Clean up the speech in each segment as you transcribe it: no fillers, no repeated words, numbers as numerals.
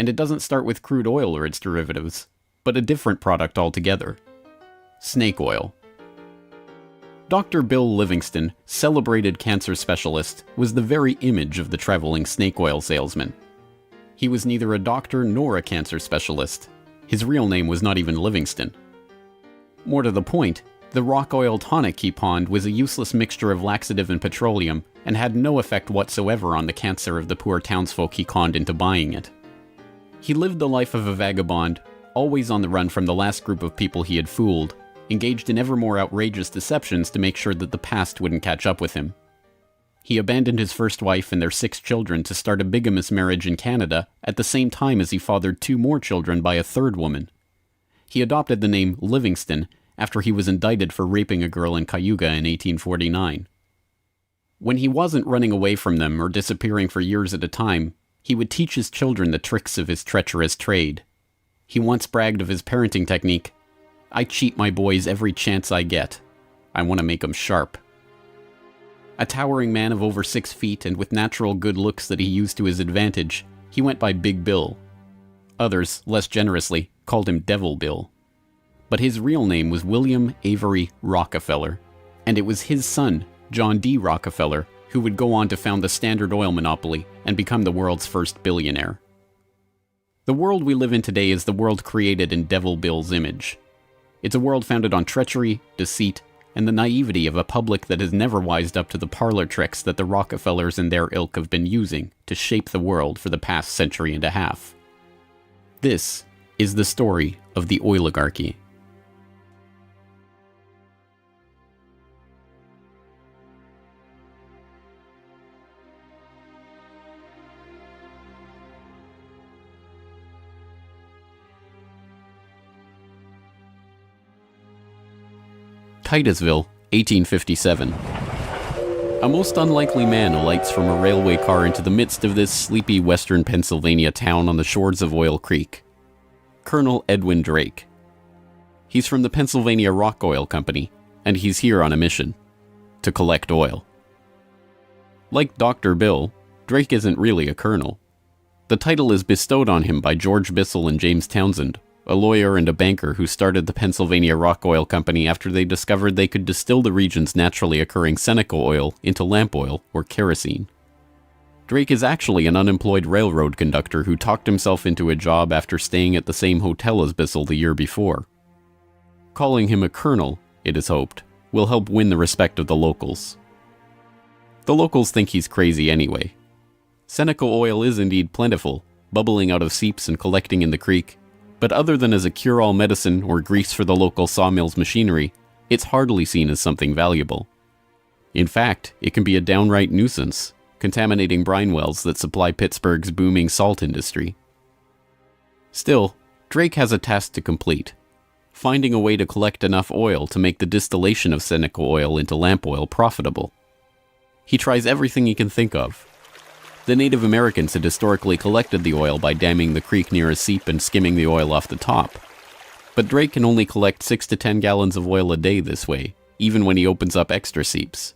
And it doesn't start with crude oil or its derivatives, but a different product altogether: snake oil. Dr. Bill Livingston, celebrated cancer specialist, was the very image of the traveling snake oil salesman. He was neither a doctor nor a cancer specialist. His real name was not even Livingston. More to the point, the rock oil tonic he pawned was a useless mixture of laxative and petroleum, and had no effect whatsoever on the cancer of the poor townsfolk he conned into buying it. He lived the life of a vagabond, always on the run from the last group of people he had fooled, engaged in ever more outrageous deceptions to make sure that the past wouldn't catch up with him. He abandoned his first wife and their 6 children to start a bigamous marriage in Canada at the same time as he fathered 2 more children by a 3rd woman. He adopted the name Livingston after he was indicted for raping a girl in Cayuga in 1849. When he wasn't running away from them or disappearing for years at a time, he would teach his children the tricks of his treacherous trade. He once bragged of his parenting technique: "I cheat my boys every chance I get. I want to make 'em sharp." A towering man of over 6 feet and with natural good looks that he used to his advantage, he went by Big Bill. Others, less generously, called him Devil Bill. But his real name was William Avery Rockefeller, and it was his son, John D. Rockefeller, who would go on to found the Standard Oil monopoly and become the world's first billionaire. The world we live in today is the world created in Devil Bill's image. It's a world founded on treachery, deceit, and the naivety of a public that has never wised up to the parlor tricks that the Rockefellers and their ilk have been using to shape the world for the past century and a half. This is the story of the oligarchy. Titusville, 1857. A most unlikely man alights from a railway car into the midst of this sleepy western Pennsylvania town on the shores of Oil Creek. Colonel Edwin Drake. He's from the Pennsylvania Rock Oil Company, and he's here on a mission: to collect oil. Like Dr. Bill, Drake isn't really a colonel. The title is bestowed on him by George Bissell and James Townsend, a lawyer and a banker who started the Pennsylvania Rock Oil Company after they discovered they could distill the region's naturally occurring Seneca oil into lamp oil or kerosene. Drake is actually an unemployed railroad conductor who talked himself into a job after staying at the same hotel as Bissell the year before. Calling him a colonel, it is hoped, will help win the respect of the locals. The locals think he's crazy anyway. Seneca oil is indeed plentiful, bubbling out of seeps and collecting in the creek, but other than as a cure-all medicine or grease for the local sawmill's machinery, it's hardly seen as something valuable. In fact, it can be a downright nuisance, contaminating brine wells that supply Pittsburgh's booming salt industry. Still, Drake has a task to complete: finding a way to collect enough oil to make the distillation of Seneca oil into lamp oil profitable. He tries everything he can think of. The Native Americans had historically collected the oil by damming the creek near a seep and skimming the oil off the top. But Drake can only collect 6 to 10 gallons of oil a day this way, even when he opens up extra seeps.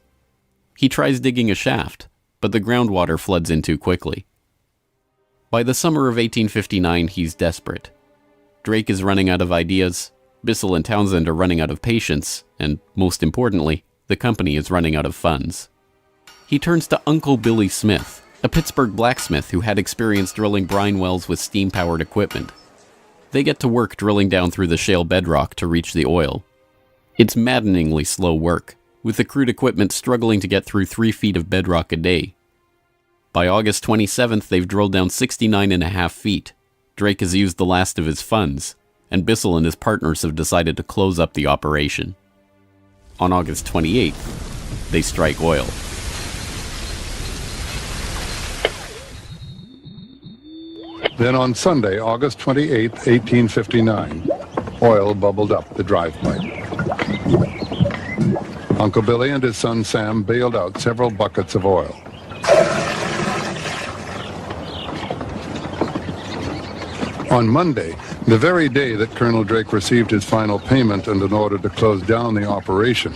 He tries digging a shaft, but the groundwater floods in too quickly. By the summer of 1859, he's desperate. Drake is running out of ideas, Bissell and Townsend are running out of patience, and, most importantly, the company is running out of funds. He turns to Uncle Billy Smith, a Pittsburgh blacksmith who had experience drilling brine wells with steam-powered equipment. They get to work drilling down through the shale bedrock to reach the oil. It's maddeningly slow work, with the crude equipment struggling to get through 3 feet of bedrock a day. By August 27th, they've drilled down 69.5 feet. Drake has used the last of his funds, and Bissell and his partners have decided to close up the operation. On August 28th, they strike oil. Then on Sunday, August 28, 1859, oil bubbled up the drive pipe. Uncle Billy and his son Sam bailed out several buckets of oil. On Monday, the very day that Colonel Drake received his final payment and an order to close down the operation,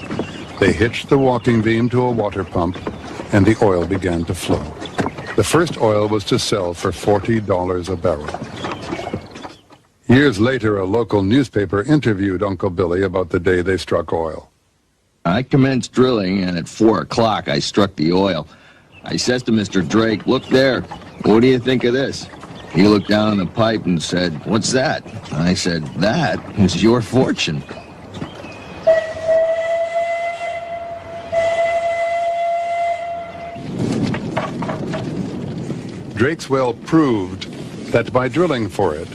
they hitched the walking beam to a water pump, and the oil began to flow. The first oil was to sell for $40 a barrel. Years later, a local newspaper interviewed Uncle Billy about the day they struck oil. I commenced drilling, and at 4 o'clock I struck the oil. I says to Mr. Drake, "Look there, what do you think of this?" He looked down the pipe and said, "What's that?" I said, "That is your fortune." Drake's well proved that by drilling for it,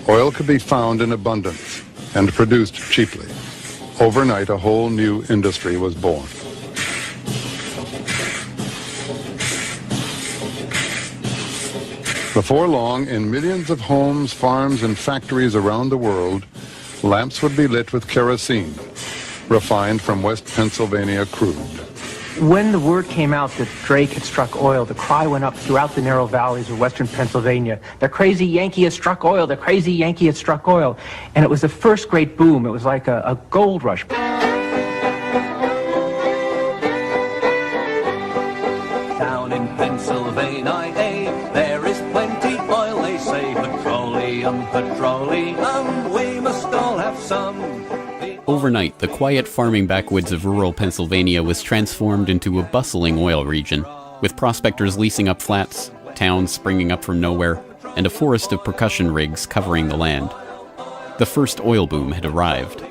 oil could be found in abundance and produced cheaply. Overnight, a whole new industry was born. Before long, in millions of homes, farms, and factories around the world, lamps would be lit with kerosene, refined from West Pennsylvania crude. When the word came out that Drake had struck oil, the cry went up throughout the narrow valleys of western Pennsylvania. The crazy Yankee has struck oil, the crazy Yankee has struck oil. And it was the first great boom. It was like a gold rush. Down in Pennsylvania, there is plenty oil, they say. Petroleum, petroleum, we must all have some. Overnight, the quiet farming backwoods of rural Pennsylvania was transformed into a bustling oil region, with prospectors leasing up flats, towns springing up from nowhere, and a forest of percussion rigs covering the land. The first oil boom had arrived.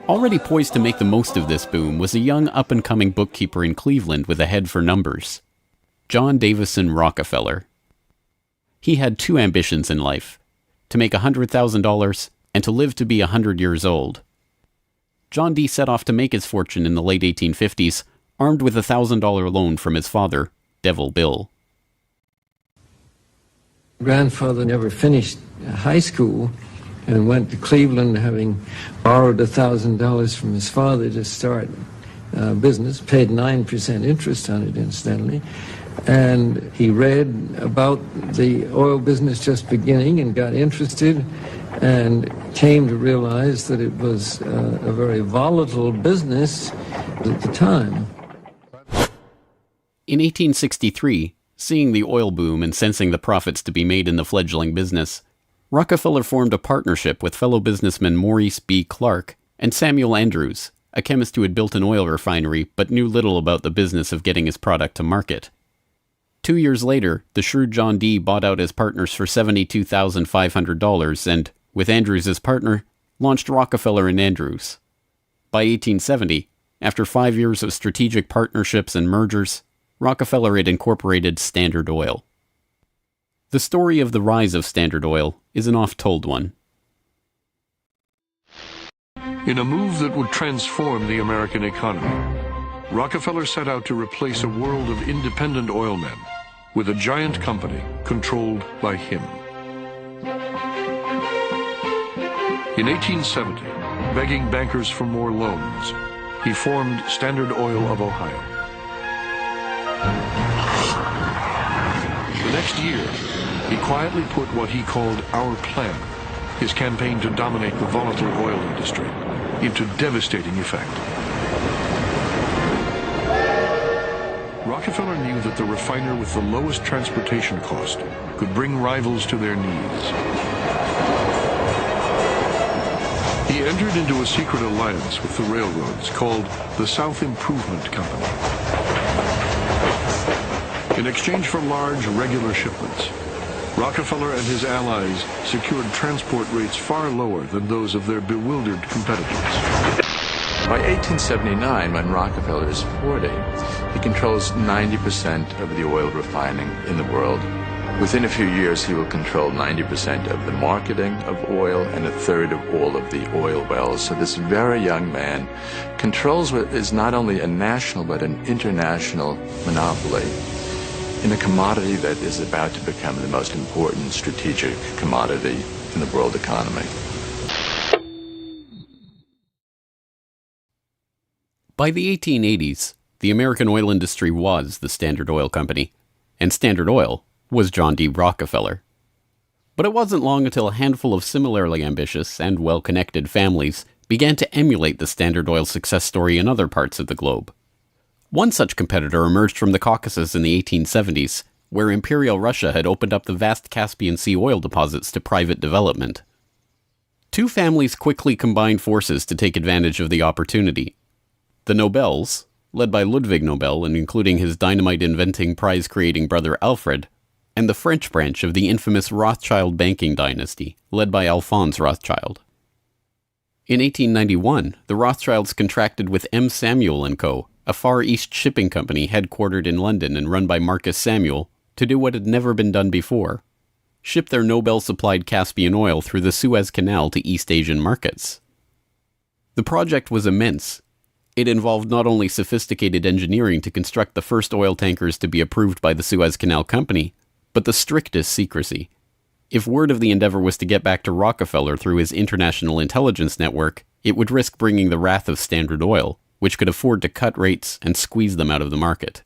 Already poised to make the most of this boom was a young up-and-coming bookkeeper in Cleveland with a head for numbers, John Davison Rockefeller. He had two ambitions in life: to make $100,000 and to live to be 100 years old. John D. set off to make his fortune in the late 1850s, armed with a $1,000 loan from his father, Devil Bill. Grandfather never finished high school and went to Cleveland, having borrowed $1,000 from his father to start business, paid 9% interest on it, incidentally. And he read about the oil business just beginning and got interested and came to realize that it was a very volatile business at the time. In 1863, seeing the oil boom and sensing the profits to be made in the fledgling business, Rockefeller formed a partnership with fellow businessmen Maurice B. Clark and Samuel Andrews, a chemist who had built an oil refinery but knew little about the business of getting his product to market. 2 years later, the shrewd John D. bought out his partners for $72,500 and, with Andrews as partner, launched Rockefeller and Andrews. By 1870, after 5 years of strategic partnerships and mergers, Rockefeller had incorporated Standard Oil. The story of the rise of Standard Oil is an oft-told one. In a move that would transform the American economy, Rockefeller set out to replace a world of independent oil men with a giant company controlled by him. In 1870, begging bankers for more loans, he formed Standard Oil of Ohio. The next year, he quietly put what he called Our Plan, his campaign to dominate the volatile oil industry, into devastating effect. Rockefeller knew that the refiner with the lowest transportation cost could bring rivals to their knees. He entered into a secret alliance with the railroads called the South Improvement Company. In exchange for large, regular shipments, Rockefeller and his allies secured transport rates far lower than those of their bewildered competitors. By 1879, when Rockefeller is 40, he controls 90% of the oil refining in the world. Within a few years, he will control 90% of the marketing of oil and a third of all of the oil wells. So this very young man controls what is not only a national but an international monopoly in a commodity that is about to become the most important strategic commodity in the world economy. By the 1880s, the American oil industry was the Standard Oil Company, and Standard Oil was John D. Rockefeller. But it wasn't long until a handful of similarly ambitious and well-connected families began to emulate the Standard Oil success story in other parts of the globe. One such competitor emerged from the Caucasus in the 1870s, where Imperial Russia had opened up the vast Caspian Sea oil deposits to private development. Two families quickly combined forces to take advantage of the opportunity. The Nobels, led by Ludwig Nobel and including his dynamite-inventing, prize-creating brother Alfred, and the French branch of the infamous Rothschild banking dynasty, led by Alphonse Rothschild. In 1891, the Rothschilds contracted with M. Samuel & Co., a Far East shipping company headquartered in London and run by Marcus Samuel, to do what had never been done before: ship their Nobel-supplied Caspian oil through the Suez Canal to East Asian markets. The project was immense. It involved not only sophisticated engineering to construct the first oil tankers to be approved by the Suez Canal Company, but the strictest secrecy. If word of the endeavor was to get back to Rockefeller through his international intelligence network, it would risk bringing the wrath of Standard Oil, which could afford to cut rates and squeeze them out of the market.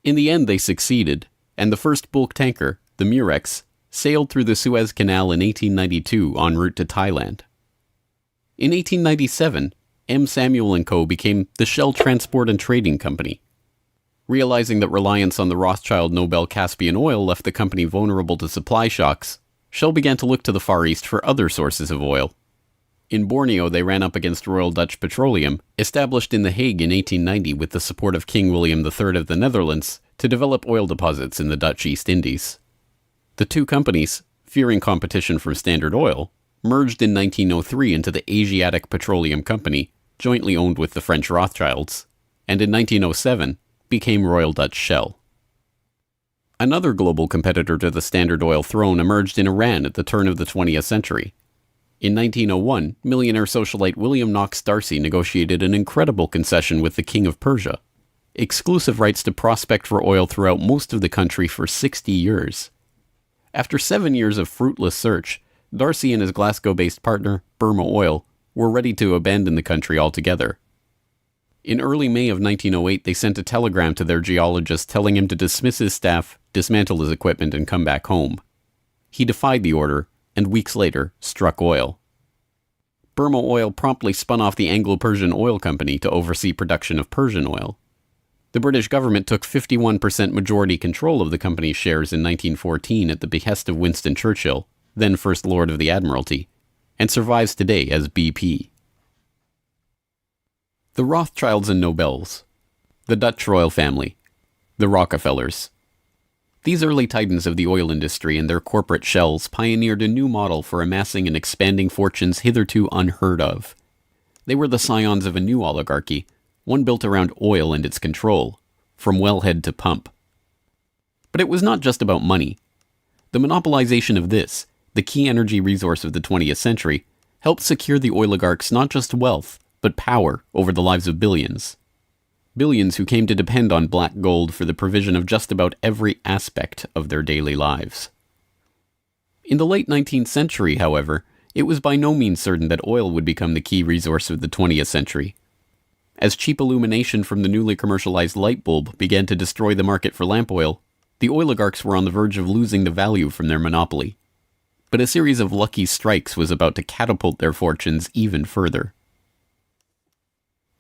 In the end, they succeeded, and the first bulk tanker, the Murex, sailed through the Suez Canal in 1892 en route to Thailand. In 1897, M. Samuel & Co. became the Shell Transport and Trading Company. Realizing that reliance on the Rothschild Nobel Caspian oil left the company vulnerable to supply shocks, Shell began to look to the Far East for other sources of oil. In Borneo, they ran up against Royal Dutch Petroleum, established in The Hague in 1890 with the support of King William III of the Netherlands, to develop oil deposits in the Dutch East Indies. The two companies, fearing competition from Standard Oil, merged in 1903 into the Asiatic Petroleum Company, jointly owned with the French Rothschilds, and in 1907 became Royal Dutch Shell. Another global competitor to the Standard Oil throne emerged in Iran at the turn of the 20th century. In 1901, millionaire socialite William Knox Darcy negotiated an incredible concession with the King of Persia: exclusive rights to prospect for oil throughout most of the country for 60 years. After 7 years of fruitless search, Darcy and his Glasgow-based partner, Burma Oil, were ready to abandon the country altogether. In early May of 1908, they sent a telegram to their geologist telling him to dismiss his staff, dismantle his equipment, and come back home. He defied the order, and weeks later, struck oil. Burma Oil promptly spun off the Anglo-Persian Oil Company to oversee production of Persian oil. The British government took 51% majority control of the company's shares in 1914 at the behest of Winston Churchill, then First Lord of the Admiralty, and survives today as BP. The Rothschilds and Nobels, the Dutch royal family, the Rockefellers. These early titans of the oil industry and their corporate shells pioneered a new model for amassing and expanding fortunes hitherto unheard of. They were the scions of a new oligarchy, one built around oil and its control, from wellhead to pump. But it was not just about money. The monopolization of this, the key energy resource of the 20th century, helped secure the oligarchs not just wealth, but power over the lives of billions. Billions who came to depend on black gold for the provision of just about every aspect of their daily lives. In the late 19th century, however, it was by no means certain that oil would become the key resource of the 20th century. As cheap illumination from the newly commercialized light bulb began to destroy the market for lamp oil, the oligarchs were on the verge of losing the value from their monopoly. But a series of lucky strikes was about to catapult their fortunes even further.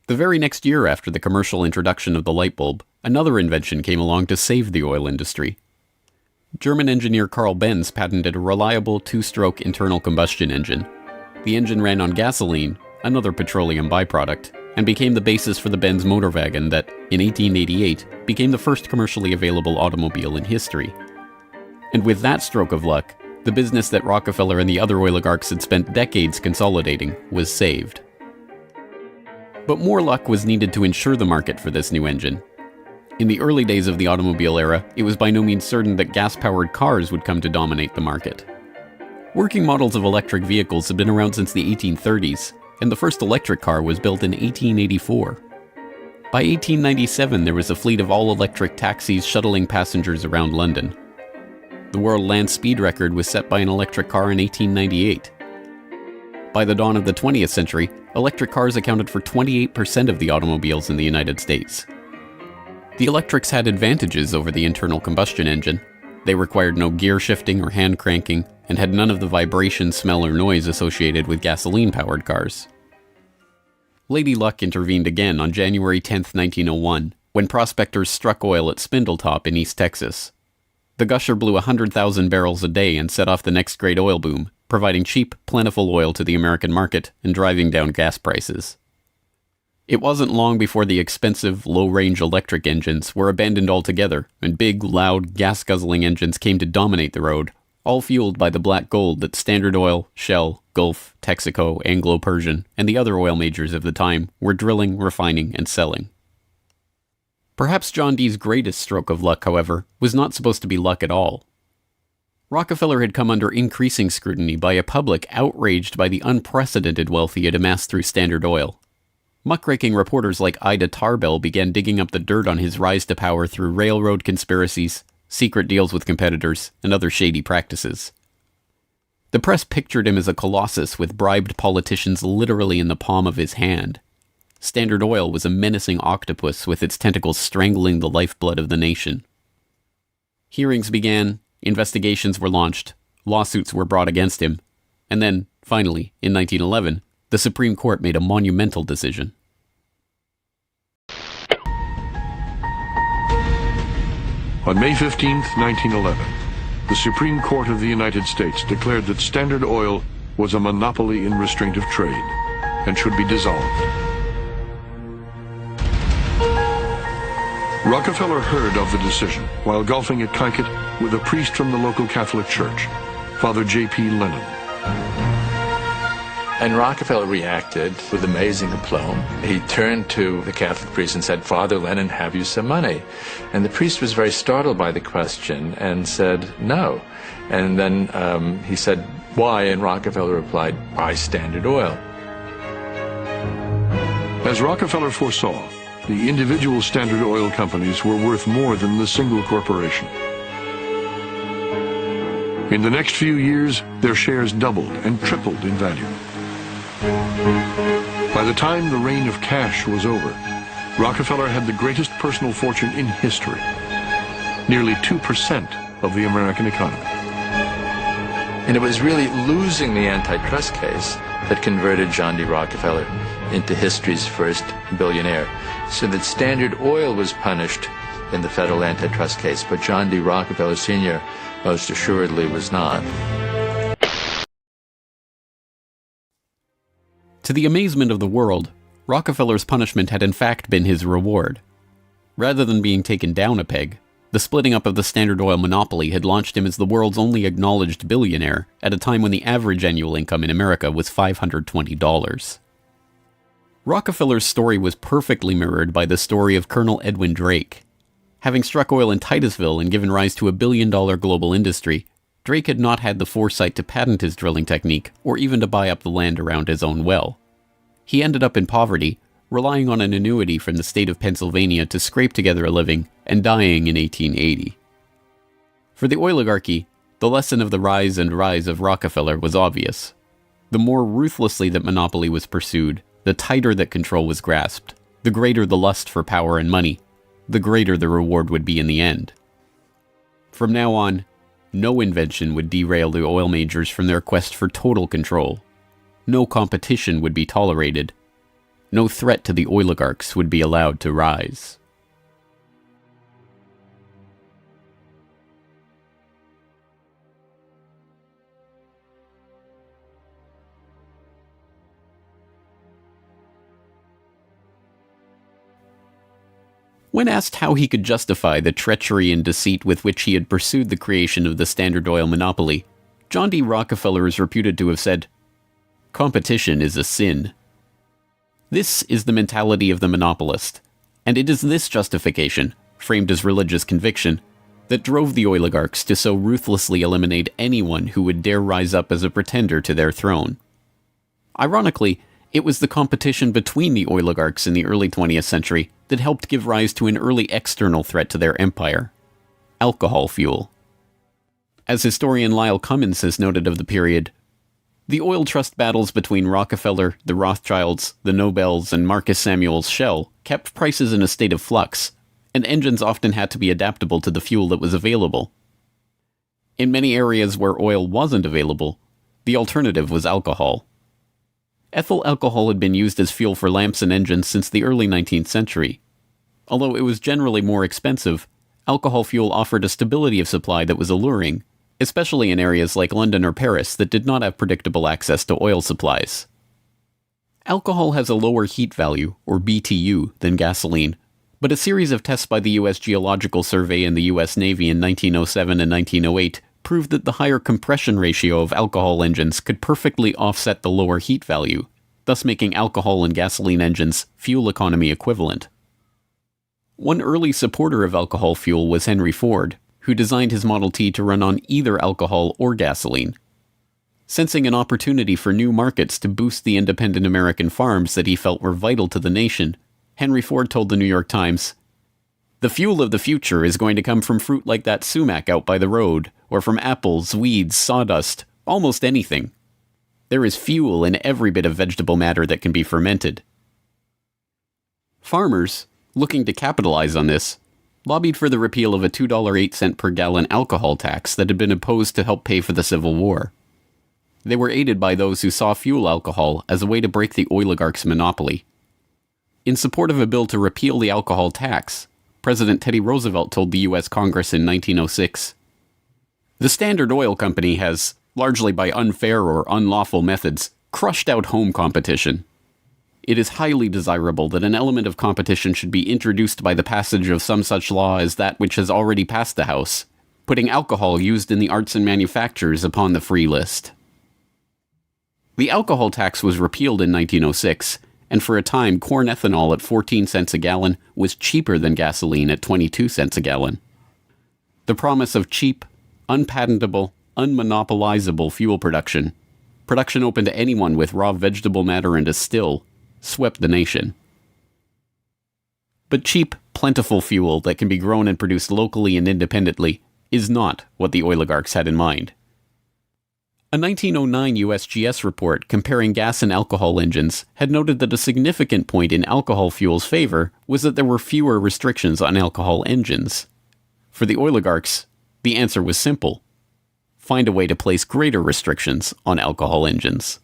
The very next year after the commercial introduction of the light bulb, another invention came along to save the oil industry. German engineer Carl Benz patented a reliable two-stroke internal combustion engine. The engine ran on gasoline, another petroleum byproduct, and became the basis for the Benz motorwagen that, in 1888, became the first commercially available automobile in history. And with that stroke of luck, the business that Rockefeller and the other oligarchs had spent decades consolidating was saved. But more luck was needed to ensure the market for this new engine. In the early days of the automobile era, it was by no means certain that gas-powered cars would come to dominate the market. Working models of electric vehicles had been around since the 1830s, and the first electric car was built in 1884. By 1897, there was a fleet of all-electric taxis shuttling passengers around London. The world land speed record was set by an electric car in 1898. By the dawn of the 20th century, electric cars accounted for 28% of the automobiles in the United States. The electrics had advantages over the internal combustion engine. They required no gear shifting or hand cranking, and had none of the vibration, smell, or noise associated with gasoline-powered cars. Lady Luck intervened again on January 10, 1901, when prospectors struck oil at Spindletop in East Texas. The gusher blew 100,000 barrels a day and set off the next great oil boom, providing cheap, plentiful oil to the American market and driving down gas prices. It wasn't long before the expensive, low-range electric engines were abandoned altogether, and big, loud, gas-guzzling engines came to dominate the road, all fueled by the black gold that Standard Oil, Shell, Gulf, Texaco, Anglo-Persian, and the other oil majors of the time were drilling, refining, and selling. Perhaps John D's greatest stroke of luck, however, was not supposed to be luck at all. Rockefeller had come under increasing scrutiny by a public outraged by the unprecedented wealth he had amassed through Standard Oil. Muckraking reporters like Ida Tarbell began digging up the dirt on his rise to power through railroad conspiracies, secret deals with competitors, and other shady practices. The press pictured him as a colossus with bribed politicians literally in the palm of his hand. Standard Oil was a menacing octopus with its tentacles strangling the lifeblood of the nation. Hearings began, investigations were launched, lawsuits were brought against him, and then, finally, in 1911, the Supreme Court made a monumental decision. On May 15, 1911, the Supreme Court of the United States declared that Standard Oil was a monopoly in restraint of trade and should be dissolved. Rockefeller heard of the decision while golfing at Connecticut with a priest from the local Catholic Church, Father J.P. Lennon. And Rockefeller reacted with amazing aplomb. He turned to the Catholic priest and said, "Father Lennon, have you some money?" And the priest was very startled by the question and said, "No." And then he said, "Why?" And Rockefeller replied, "Buy Standard Oil." As Rockefeller foresaw, the individual Standard Oil companies were worth more than the single corporation. In the next few years, their shares doubled and tripled in value. By the time the reign of cash was over, Rockefeller had the greatest personal fortune in history, nearly 2% of the American economy. And it was really losing the antitrust case that converted John D. Rockefeller into history's first billionaire. So that Standard Oil was punished in the federal antitrust case, but John D. Rockefeller Sr. most assuredly was not. To the amazement of the world, Rockefeller's punishment had in fact been his reward. Rather than being taken down a peg, the splitting up of the Standard Oil monopoly had launched him as the world's only acknowledged billionaire at a time when the average annual income in America was $520. Rockefeller's story was perfectly mirrored by the story of Colonel Edwin Drake. Having struck oil in Titusville and given rise to a billion-dollar global industry, Drake had not had the foresight to patent his drilling technique or even to buy up the land around his own well. He ended up in poverty, relying on an annuity from the state of Pennsylvania to scrape together a living, and dying in 1880. For the oligarchy, the lesson of the rise of Rockefeller was obvious. The more ruthlessly that monopoly was pursued, the tighter that control was grasped, the greater the lust for power and money, the greater the reward would be in the end. From now on, no invention would derail the oil majors from their quest for total control. No competition would be tolerated. No threat to the oligarchs would be allowed to rise. When asked how he could justify the treachery and deceit with which he had pursued the creation of the Standard Oil monopoly, John D. Rockefeller is reputed to have said, "Competition is a sin." This is the mentality of the monopolist, and it is this justification, framed as religious conviction, that drove the oligarchs to so ruthlessly eliminate anyone who would dare rise up as a pretender to their throne. Ironically, it was the competition between the oligarchs in the early 20th century that helped give rise to an early external threat to their empire: alcohol fuel. As historian Lyle Cummins has noted of the period, the oil trust battles between Rockefeller, the Rothschilds, the Nobels, and Marcus Samuel's Shell kept prices in a state of flux, and engines often had to be adaptable to the fuel that was available. In many areas where oil wasn't available, the alternative was alcohol. Ethyl alcohol had been used as fuel for lamps and engines since the early 19th century. Although it was generally more expensive, alcohol fuel offered a stability of supply that was alluring, especially in areas like London or Paris that did not have predictable access to oil supplies. Alcohol has a lower heat value, or BTU, than gasoline, but a series of tests by the U.S. Geological Survey and the U.S. Navy in 1907 and 1908 proved that the higher compression ratio of alcohol engines could perfectly offset the lower heat value, thus making alcohol and gasoline engines fuel economy equivalent. One early supporter of alcohol fuel was Henry Ford, who designed his Model T to run on either alcohol or gasoline. Sensing an opportunity for new markets to boost the independent American farms that he felt were vital to the nation, Henry Ford told the New York Times, "The fuel of the future is going to come from fruit like that sumac out by the road, or from apples, weeds, sawdust, almost anything. There is fuel in every bit of vegetable matter that can be fermented." Farmers, looking to capitalize on this, lobbied for the repeal of a $2.08 per gallon alcohol tax that had been imposed to help pay for the Civil War. They were aided by those who saw fuel alcohol as a way to break the oligarchs' monopoly. In support of a bill to repeal the alcohol tax, President Teddy Roosevelt told the U.S. Congress in 1906, "The Standard Oil Company has, largely by unfair or unlawful methods, crushed out home competition. It is highly desirable that an element of competition should be introduced by the passage of some such law as that which has already passed the House, putting alcohol used in the arts and manufactures upon the free list." The alcohol tax was repealed in 1906, and for a time corn ethanol at 14 cents a gallon was cheaper than gasoline at 22 cents a gallon. The promise of cheap, unpatentable, unmonopolizable fuel production open to anyone with raw vegetable matter and a still, swept the nation. But cheap, plentiful fuel that can be grown and produced locally and independently is not what the oligarchs had in mind. A 1909 USGS report comparing gas and alcohol engines had noted that a significant point in alcohol fuel's favor was that there were fewer restrictions on alcohol engines. For the oligarchs, the answer was simple: find a way to place greater restrictions on alcohol engines.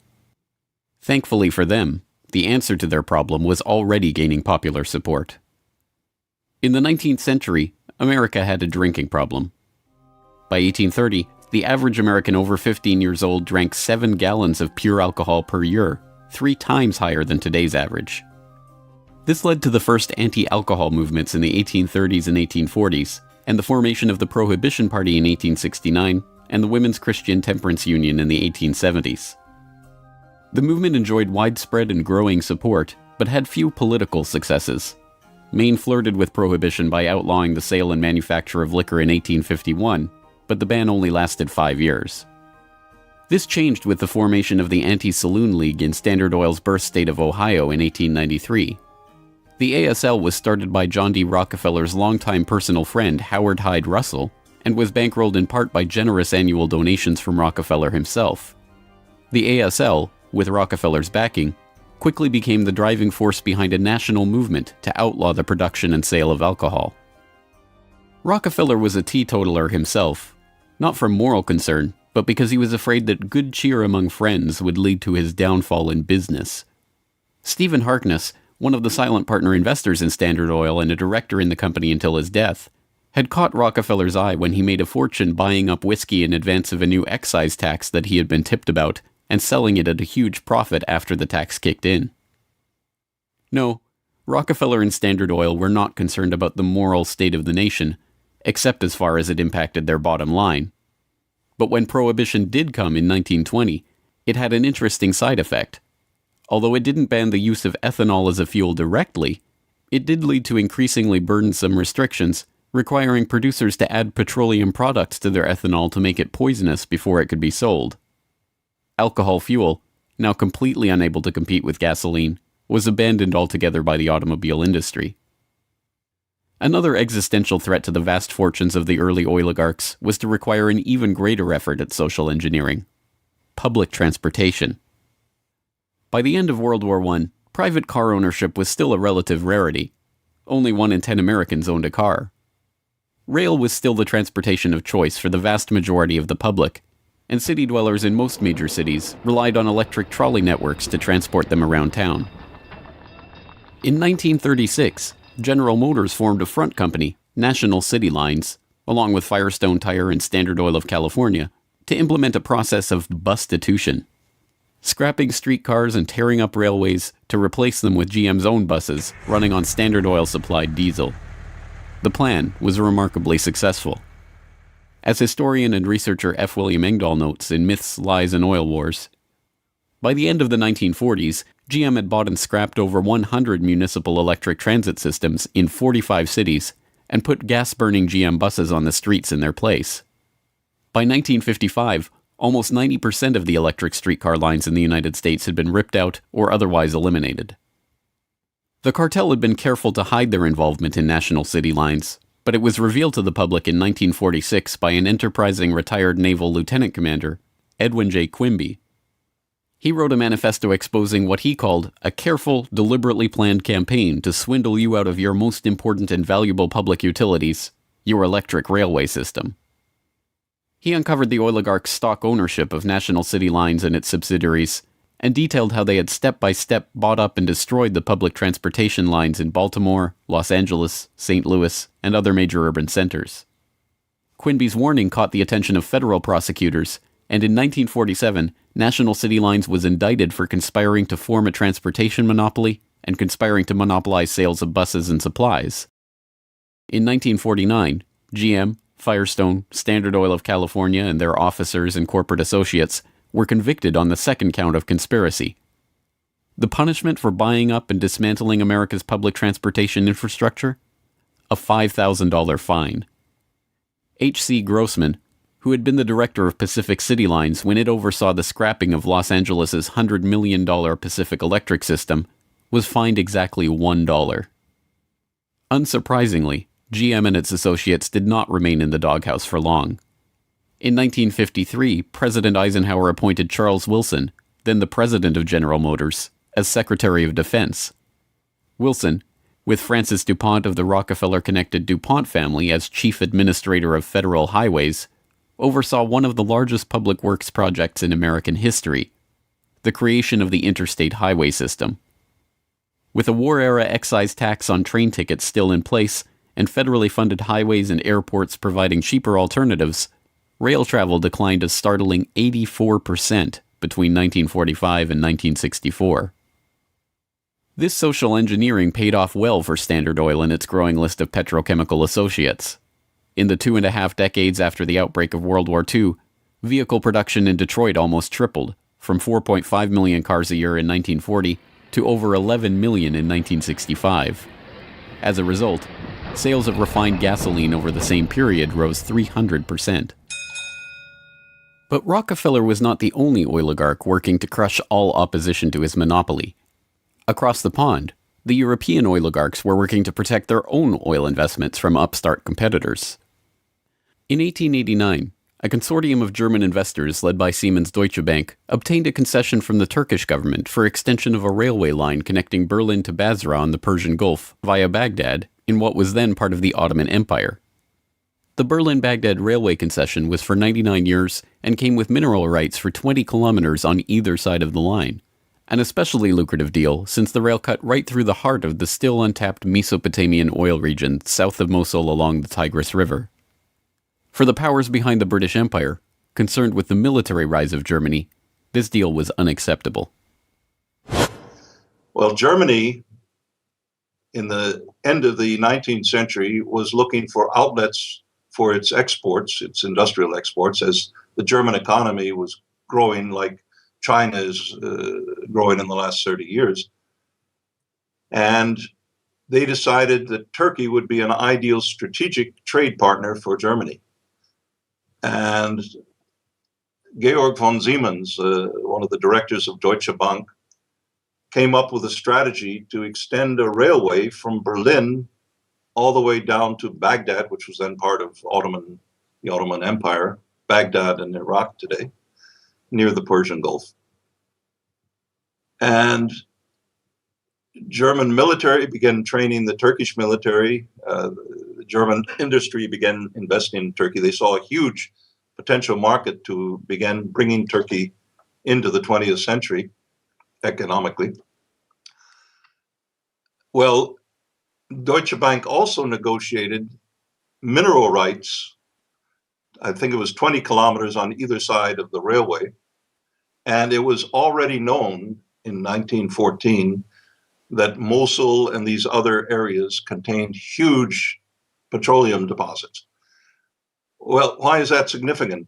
Thankfully for them, the answer to their problem was already gaining popular support. In the 19th century, America had a drinking problem. By 1830, the average American over 15 years old drank 7 gallons of pure alcohol per year, 3 times higher than today's average. This led to the first anti-alcohol movements in the 1830s and 1840s, and the formation of the Prohibition Party in 1869, and the Women's Christian Temperance Union in the 1870s. The movement enjoyed widespread and growing support, but had few political successes. Maine flirted with prohibition by outlawing the sale and manufacture of liquor in 1851, but the ban only lasted 5 years. This changed with the formation of the Anti-Saloon League in Standard Oil's birth state of Ohio in 1893. The ASL was started by John D. Rockefeller's longtime personal friend Howard Hyde Russell, and was bankrolled in part by generous annual donations from Rockefeller himself. The ASL, with Rockefeller's backing, quickly became the driving force behind a national movement to outlaw the production and sale of alcohol. Rockefeller was a teetotaler himself, not from moral concern, but because he was afraid that good cheer among friends would lead to his downfall in business. Stephen Harkness, one of the silent partner investors in Standard Oil and a director in the company until his death, had caught Rockefeller's eye when he made a fortune buying up whiskey in advance of a new excise tax that he had been tipped about, and selling it at a huge profit after the tax kicked in. No, Rockefeller and Standard Oil were not concerned about the moral state of the nation, except as far as it impacted their bottom line. But when Prohibition did come in 1920, it had an interesting side effect. Although it didn't ban the use of ethanol as a fuel directly, it did lead to increasingly burdensome restrictions, requiring producers to add petroleum products to their ethanol to make it poisonous before it could be sold. Alcohol fuel, now completely unable to compete with gasoline, was abandoned altogether by the automobile industry. Another existential threat to the vast fortunes of the early oligarchs was to require an even greater effort at social engineering: public transportation. By the end of World War I, private car ownership was still a relative rarity. Only 1 in 10 Americans owned a car. Rail was still the transportation of choice for the vast majority of the public, and city dwellers in most major cities relied on electric trolley networks to transport them around town. In 1936, General Motors formed a front company, National City Lines, along with Firestone Tire and Standard Oil of California, to implement a process of bustitution, scrapping streetcars and tearing up railways to replace them with GM's own buses running on Standard Oil-supplied diesel. The plan was remarkably successful. As historian and researcher F. William Engdahl notes in Myths, Lies, and Oil Wars, by the end of the 1940s, GM had bought and scrapped over 100 municipal electric transit systems in 45 cities and put gas-burning GM buses on the streets in their place. By 1955, almost 90% of the electric streetcar lines in the United States had been ripped out or otherwise eliminated. The cartel had been careful to hide their involvement in National City Lines, but it was revealed to the public in 1946 by an enterprising retired naval lieutenant commander, Edwin J. Quimby. He wrote a manifesto exposing what he called a careful, deliberately planned campaign to swindle you out of your most important and valuable public utilities, your electric railway system. He uncovered the oligarch's stock ownership of National City Lines and its subsidiaries, and detailed how they had step-by-step bought up and destroyed the public transportation lines in Baltimore, Los Angeles, St. Louis, and other major urban centers. Quimby's warning caught the attention of federal prosecutors, and in 1947, National City Lines was indicted for conspiring to form a transportation monopoly and conspiring to monopolize sales of buses and supplies. In 1949, GM, Firestone, Standard Oil of California, and their officers and corporate associates were convicted on the second count of conspiracy. The punishment for buying up and dismantling America's public transportation infrastructure? A $5,000 fine. H.C. Grossman, who had been the director of Pacific City Lines when it oversaw the scrapping of Los Angeles' $100 million Pacific Electric system, was fined exactly $1. Unsurprisingly, GM and its associates did not remain in the doghouse for long. In 1953, President Eisenhower appointed Charles Wilson, then the president of General Motors, as Secretary of Defense. Wilson, with Francis DuPont of the Rockefeller-connected DuPont family as chief administrator of federal highways, oversaw one of the largest public works projects in American history, the creation of the interstate highway system. With a war-era excise tax on train tickets still in place, and federally funded highways and airports providing cheaper alternatives, rail travel declined a startling 84% between 1945 and 1964. This social engineering paid off well for Standard Oil and its growing list of petrochemical associates. In the 2.5 decades after the outbreak of World War II, vehicle production in Detroit almost tripled, from 4.5 million cars a year in 1940 to over 11 million in 1965. As a result, sales of refined gasoline over the same period rose 300%. But Rockefeller was not the only oligarch working to crush all opposition to his monopoly. Across the pond, the European oligarchs were working to protect their own oil investments from upstart competitors. In 1889, a consortium of German investors led by Siemens Deutsche Bank obtained a concession from the Turkish government for extension of a railway line connecting Berlin to Basra on the Persian Gulf via Baghdad in what was then part of the Ottoman Empire. The Berlin-Baghdad railway concession was for 99 years and came with mineral rights for 20 kilometers on either side of the line, an especially lucrative deal since the rail cut right through the heart of the still untapped Mesopotamian oil region south of Mosul along the Tigris River. For the powers behind the British Empire, concerned with the military rise of Germany, this deal was unacceptable. Well, Germany, in the end of the 19th century, was looking for outlets for its exports, its industrial exports, as the German economy was growing like China is growing in the last 30 years. And they decided that Turkey would be an ideal strategic trade partner for Germany. And Georg von Siemens, one of the directors of Deutsche Bank, came up with a strategy to extend a railway from Berlin all the way down to Baghdad, which was then part of the Ottoman Empire, Baghdad in Iraq today, near the Persian Gulf. And German military began training the Turkish military. The German industry began investing in Turkey. They saw a huge potential market to begin bringing Turkey into the 20th century economically. Well, Deutsche Bank also negotiated mineral rights. I think it was 20 kilometers on either side of the railway. And it was already known in 1914 that Mosul and these other areas contained huge petroleum deposits. Well, why is that significant?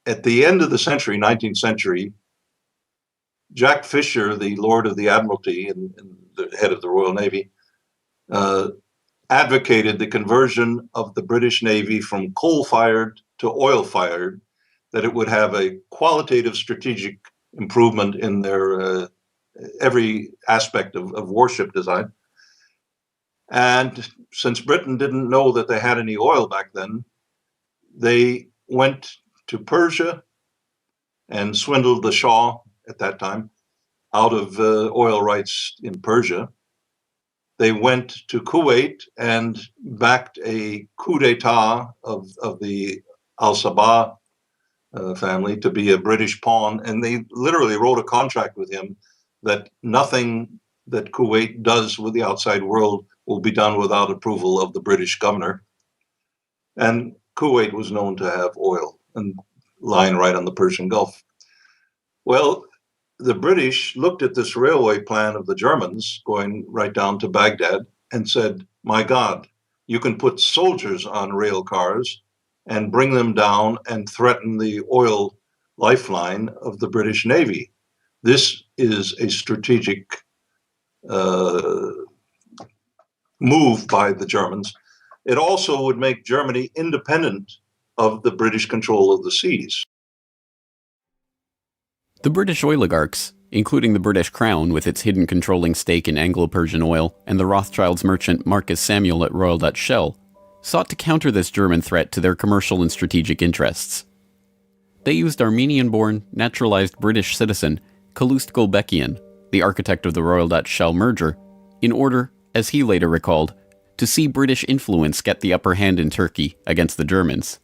At the end of the century, 19th century, Jack Fisher, the Lord of the Admiralty and the head of the Royal Navy, advocated the conversion of the British Navy from coal-fired to oil-fired, that it would have a qualitative strategic improvement in their every aspect of warship design. And since Britain didn't know that they had any oil back then, they went to Persia and swindled the Shah at that time out of oil rights in Persia. They went to Kuwait and backed a coup d'etat of the Al-Sabah family to be a British pawn. And they literally wrote a contract with him that nothing that Kuwait does with the outside world will be done without approval of the British governor. And Kuwait was known to have oil and lying right on the Persian Gulf. Well, the British looked at this railway plan of the Germans going right down to Baghdad and said, my God, you can put soldiers on rail cars and bring them down and threaten the oil lifeline of the British Navy. This is a strategic move by the Germans. It also would make Germany independent of the British control of the seas. The British oligarchs, including the British Crown with its hidden controlling stake in Anglo-Persian oil and the Rothschilds merchant Marcus Samuel at Royal Dutch Shell, sought to counter this German threat to their commercial and strategic interests. They used Armenian-born, naturalized British citizen Calouste Gulbenkian, the architect of the Royal Dutch Shell merger, in order, as he later recalled, to see British influence get the upper hand in Turkey against the Germans.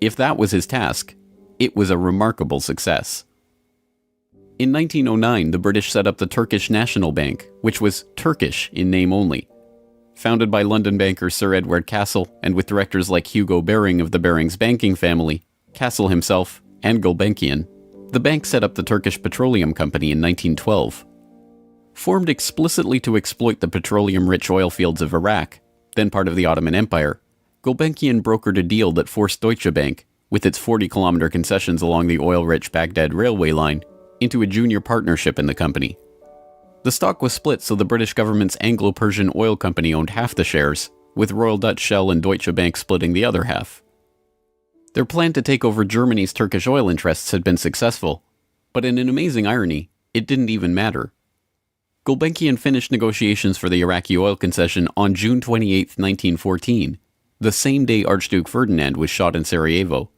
If that was his task, it was a remarkable success. In 1909, the British set up the Turkish National Bank, which was Turkish in name only. Founded by London banker Sir Edward Castle and with directors like Hugo Baring of the Barings banking family, Castle himself, and Gulbenkian, the bank set up the Turkish Petroleum Company in 1912. Formed explicitly to exploit the petroleum-rich oil fields of Iraq, then part of the Ottoman Empire, Gulbenkian brokered a deal that forced Deutsche Bank, with its 40-kilometer concessions along the oil-rich Baghdad railway line, into a junior partnership in the company. The stock was split so the British government's Anglo-Persian Oil Company owned half the shares, with Royal Dutch Shell and Deutsche Bank splitting the other half. Their plan to take over Germany's Turkish oil interests had been successful, but in an amazing irony, it didn't even matter. Gulbenkian finished negotiations for the Iraqi oil concession on June 28, 1914, the same day Archduke Ferdinand was shot in Sarajevo.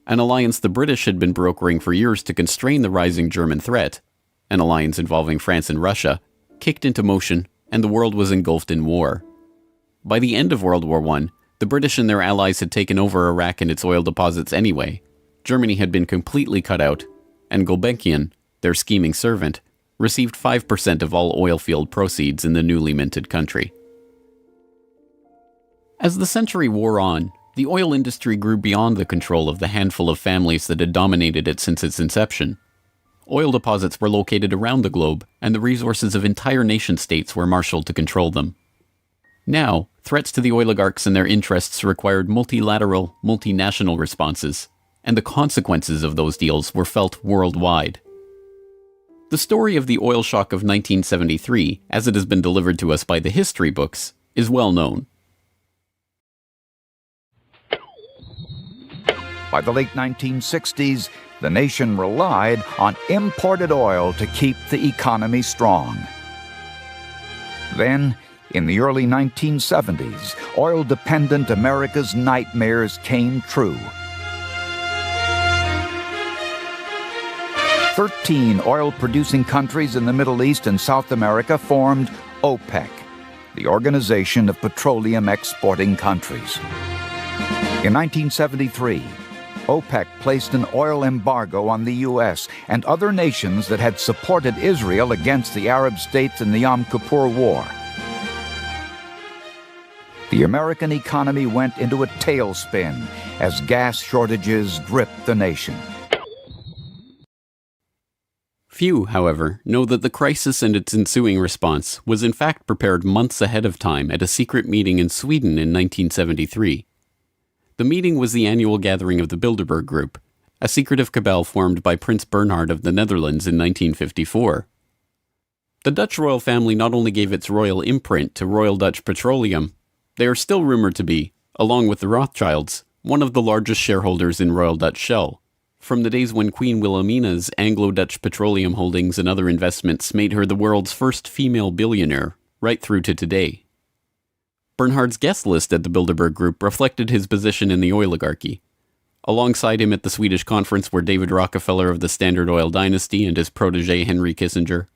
An alliance the British had been brokering for years to constrain the rising German threat, an alliance involving France and Russia, kicked into motion, and the world was engulfed in war. By the end of World War I, the British and their allies had taken over Iraq and its oil deposits anyway. Germany had been completely cut out, and Gulbenkian, their scheming servant, received 5% of all oil field proceeds in the newly minted country. As the century wore on, the oil industry grew beyond the control of the handful of families that had dominated it since its inception. Oil deposits were located around the globe, and the resources of entire nation-states were marshaled to control them. Now, threats to the oligarchs and their interests required multilateral, multinational responses, and the consequences of those deals were felt worldwide. The story of the oil shock of 1973, as it has been delivered to us by the history books, is well known. By the late 1960s, the nation relied on imported oil to keep the economy strong. Then, in the early 1970s, oil-dependent America's nightmares came true. 13 oil-producing countries in the Middle East and South America formed OPEC, the Organization of Petroleum Exporting Countries. In 1973, OPEC placed an oil embargo on the U.S. and other nations that had supported Israel against the Arab states in the Yom Kippur War. The American economy went into a tailspin as gas shortages gripped the nation. Few, however, know that the crisis and its ensuing response was in fact prepared months ahead of time at a secret meeting in Sweden in 1973. The meeting was the annual gathering of the Bilderberg Group, a secretive cabal formed by Prince Bernhard of the Netherlands in 1954. The Dutch royal family not only gave its royal imprint to Royal Dutch Petroleum, they are still rumored to be, along with the Rothschilds, one of the largest shareholders in Royal Dutch Shell, from the days when Queen Wilhelmina's Anglo-Dutch petroleum holdings and other investments made her the world's first female billionaire, right through to today. Bernhard's guest list at the Bilderberg Group reflected his position in the oligarchy. Alongside him at the Swedish conference were David Rockefeller of the Standard Oil dynasty and his protege Henry Kissinger,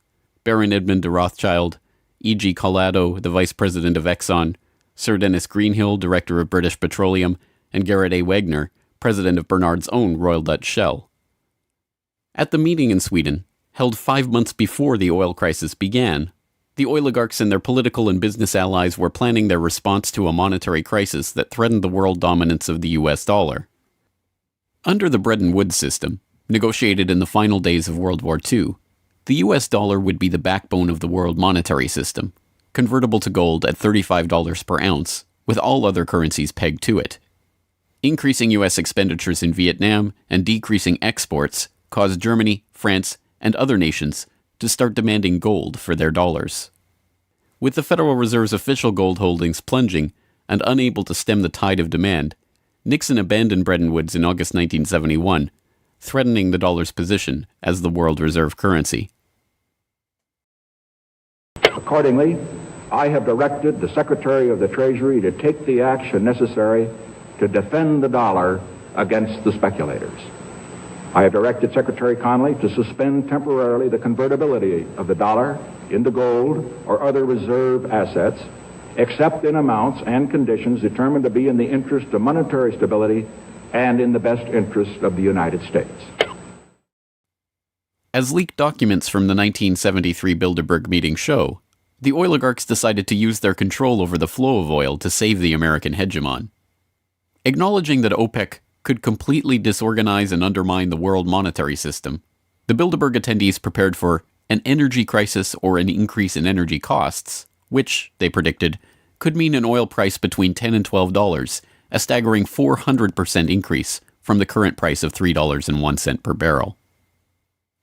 Baron Edmund de Rothschild, E.G. Collado, the vice president of Exxon, Sir Dennis Greenhill, director of British Petroleum, and Gerrit A. Wagner, president of Bernhard's own Royal Dutch Shell. At the meeting in Sweden, held 5 months before the oil crisis began, the oligarchs and their political and business allies were planning their response to a monetary crisis that threatened the world dominance of the US dollar. Under the Bretton Woods system, negotiated in the final days of World War II, the US dollar would be the backbone of the world monetary system, convertible to gold at $35 per ounce, with all other currencies pegged to it. Increasing US expenditures in Vietnam and decreasing exports caused Germany, France, and other nations to start demanding gold for their dollars. With the Federal Reserve's official gold holdings plunging and unable to stem the tide of demand, Nixon abandoned Bretton Woods in August 1971, threatening the dollar's position as the world reserve currency. Accordingly, I have directed the Secretary of the Treasury to take the action necessary to defend the dollar against the speculators. I have directed Secretary Connally to suspend temporarily the convertibility of the dollar into gold or other reserve assets, except in amounts and conditions determined to be in the interest of monetary stability and in the best interest of the United States. As leaked documents from the 1973 Bilderberg meeting show, the oligarchs decided to use their control over the flow of oil to save the American hegemon. Acknowledging that OPEC could completely disorganize and undermine the world monetary system, the Bilderberg attendees prepared for an energy crisis or an increase in energy costs, which, they predicted, could mean an oil price between $10 and $12, a staggering 400% increase from the current price of $3.01 per barrel.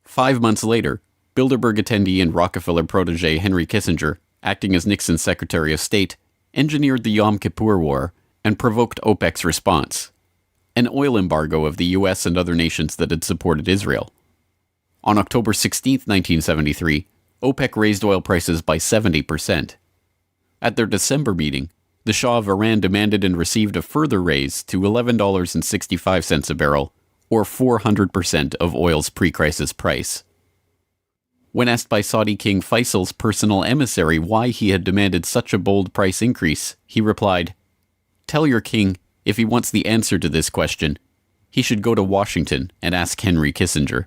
5 months later, Bilderberg attendee and Rockefeller protege Henry Kissinger, acting as Nixon's Secretary of State, engineered the Yom Kippur War and provoked OPEC's response, an oil embargo of the US and other nations that had supported Israel. On October 16, 1973, OPEC raised oil prices by 70%. At their December meeting, the Shah of Iran demanded and received a further raise to $11.65 a barrel, or 400% of oil's pre-crisis price. When asked by Saudi King Faisal's personal emissary why he had demanded such a bold price increase, he replied, "Tell your king, if he wants the answer to this question, he should go to Washington and ask Henry Kissinger."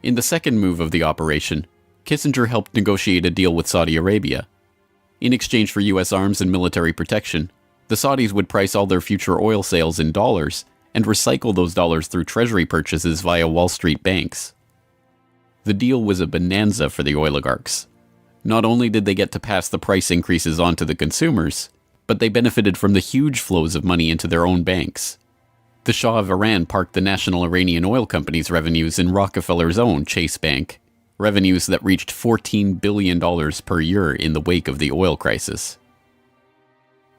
In the second move of the operation, Kissinger helped negotiate a deal with Saudi Arabia. In exchange for US arms and military protection, the Saudis would price all their future oil sales in dollars and recycle those dollars through treasury purchases via Wall Street banks. The deal was a bonanza for the oligarchs. Not only did they get to pass the price increases on to the consumers, but they benefited from the huge flows of money into their own banks. The Shah of Iran parked the National Iranian Oil Company's revenues in Rockefeller's own Chase Bank, revenues that reached $14 billion per year in the wake of the oil crisis.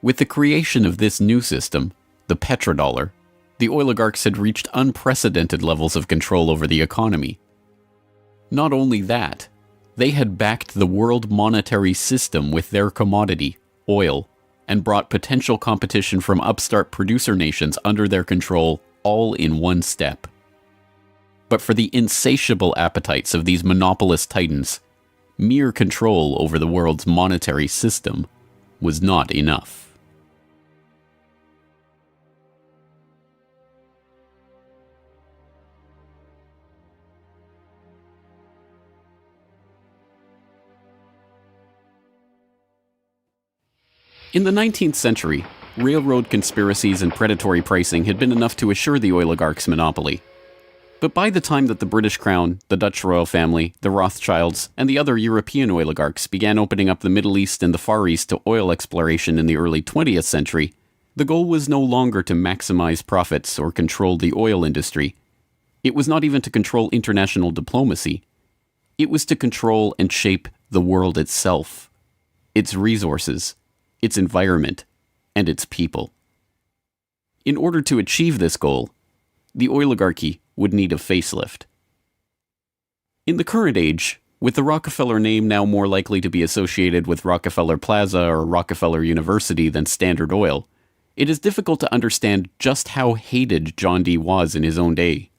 With the creation of this new system, the petrodollar, the oligarchs had reached unprecedented levels of control over the economy. Not only that, they had backed the world monetary system with their commodity, oil, and brought potential competition from upstart producer nations under their control all in one step. But for the insatiable appetites of these monopolist titans, mere control over the world's monetary system was not enough. In the 19th century, railroad conspiracies and predatory pricing had been enough to assure the oligarchs' monopoly. But by the time that the British Crown, the Dutch royal family, the Rothschilds, and the other European oligarchs began opening up the Middle East and the Far East to oil exploration in the early 20th century, the goal was no longer to maximize profits or control the oil industry. It was not even to control international diplomacy. It was to control and shape the world itself, its resources, its environment, and its people. In order to achieve this goal, the oligarchy would need a facelift. In the current age, with the Rockefeller name now more likely to be associated with Rockefeller Plaza or Rockefeller University than Standard Oil, it is difficult to understand just how hated John D. was in his own day.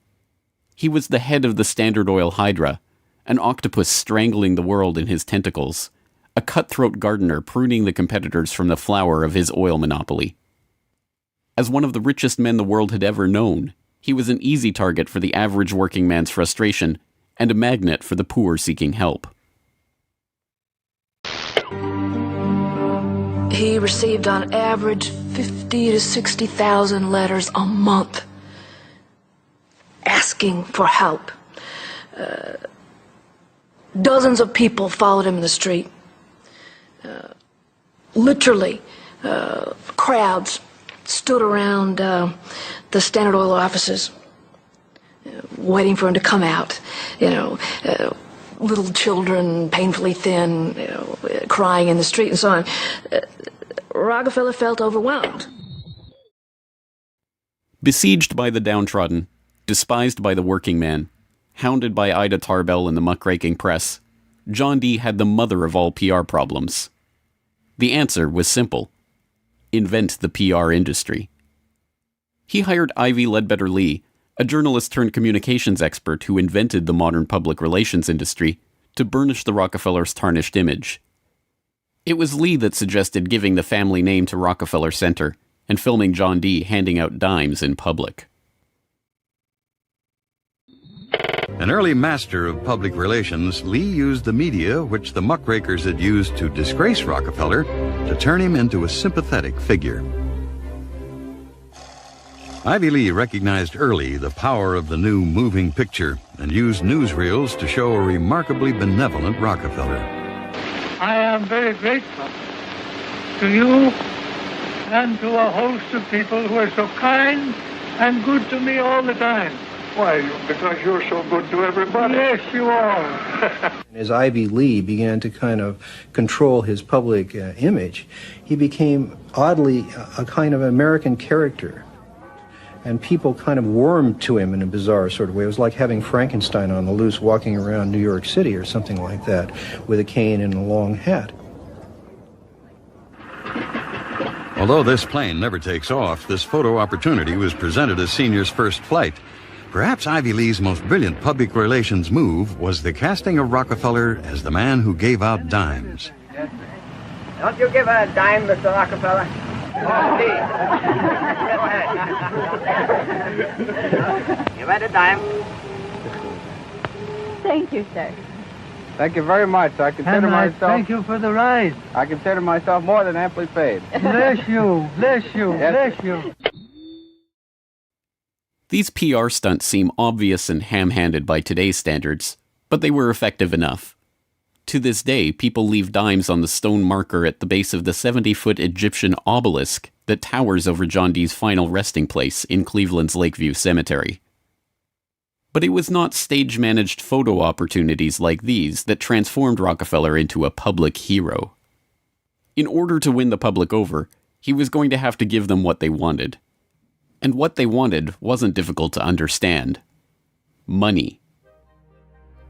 He was the head of the Standard Oil Hydra, an octopus strangling the world in his tentacles, a cutthroat gardener pruning the competitors from the flower of his oil monopoly. As one of the richest men the world had ever known, he was an easy target for the average working man's frustration and a magnet for the poor seeking help. He received on average 50 to 60,000 letters a month asking for help. Dozens of people followed him in the street. Literally, crowds stood around the Standard Oil offices, waiting for him to come out. Little children, painfully thin, crying in the street and so on. Rockefeller felt overwhelmed. Besieged by the downtrodden, despised by the working man, hounded by Ida Tarbell and the muckraking press, John D. had the mother of all PR problems. The answer was simple: invent the PR industry. He hired Ivy Ledbetter Lee, a journalist-turned-communications expert who invented the modern public relations industry, to burnish the Rockefellers' tarnished image. It was Lee that suggested giving the family name to Rockefeller Center and filming John D. handing out dimes in public. An early master of public relations, Lee used the media which the muckrakers had used to disgrace Rockefeller to turn him into a sympathetic figure. Ivy Lee recognized early the power of the new moving picture and used newsreels to show a remarkably benevolent Rockefeller. I am very grateful to you and to a host of people who are so kind and good to me all the time. Why, because you're so good to everybody. Yes, you are. As Ivy Lee began to kind of control his public image, he became oddly a kind of American character. And people kind of warmed to him in a bizarre sort of way. It was like having Frankenstein on the loose walking around New York City or something like that with a cane and a long hat. Although this plane never takes off, this photo opportunity was presented as Senior's first flight. Perhaps Ivy Lee's most brilliant public relations move was the casting of Rockefeller as the man who gave out dimes. Don't you give a dime, Mr. Rockefeller? Oh, please. Go ahead. Give her the dime. Thank you, sir. Thank you very much. I consider myself... Thank you for the ride. I consider myself more than amply paid. Bless you, bless you, Yes. bless you. These PR stunts seem obvious and ham-handed by today's standards, but they were effective enough. To this day, people leave dimes on the stone marker at the base of the 70-foot Egyptian obelisk that towers over John Dee's final resting place in Cleveland's Lakeview Cemetery. But it was not stage-managed photo opportunities like these that transformed Rockefeller into a public hero. In order to win the public over, he was going to have to give them what they wanted. And what they wanted wasn't difficult to understand. Money.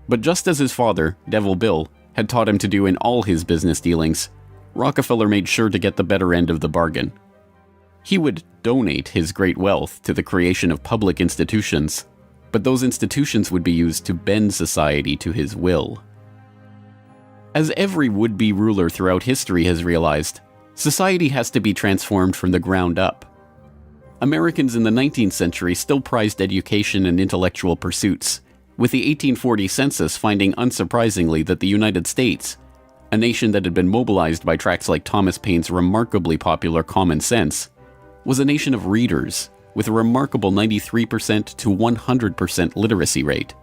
But just as his father, Devil Bill, had taught him to do in all his business dealings, Rockefeller made sure to get the better end of the bargain. He would donate his great wealth to the creation of public institutions, but those institutions would be used to bend society to his will. As every would-be ruler throughout history has realized, society has to be transformed from the ground up. Americans in the 19th century still prized education and intellectual pursuits, with the 1840 census finding unsurprisingly that the United States, a nation that had been mobilized by tracts like Thomas Paine's remarkably popular Common Sense, was a nation of readers with a remarkable 93% to 100% literacy rate.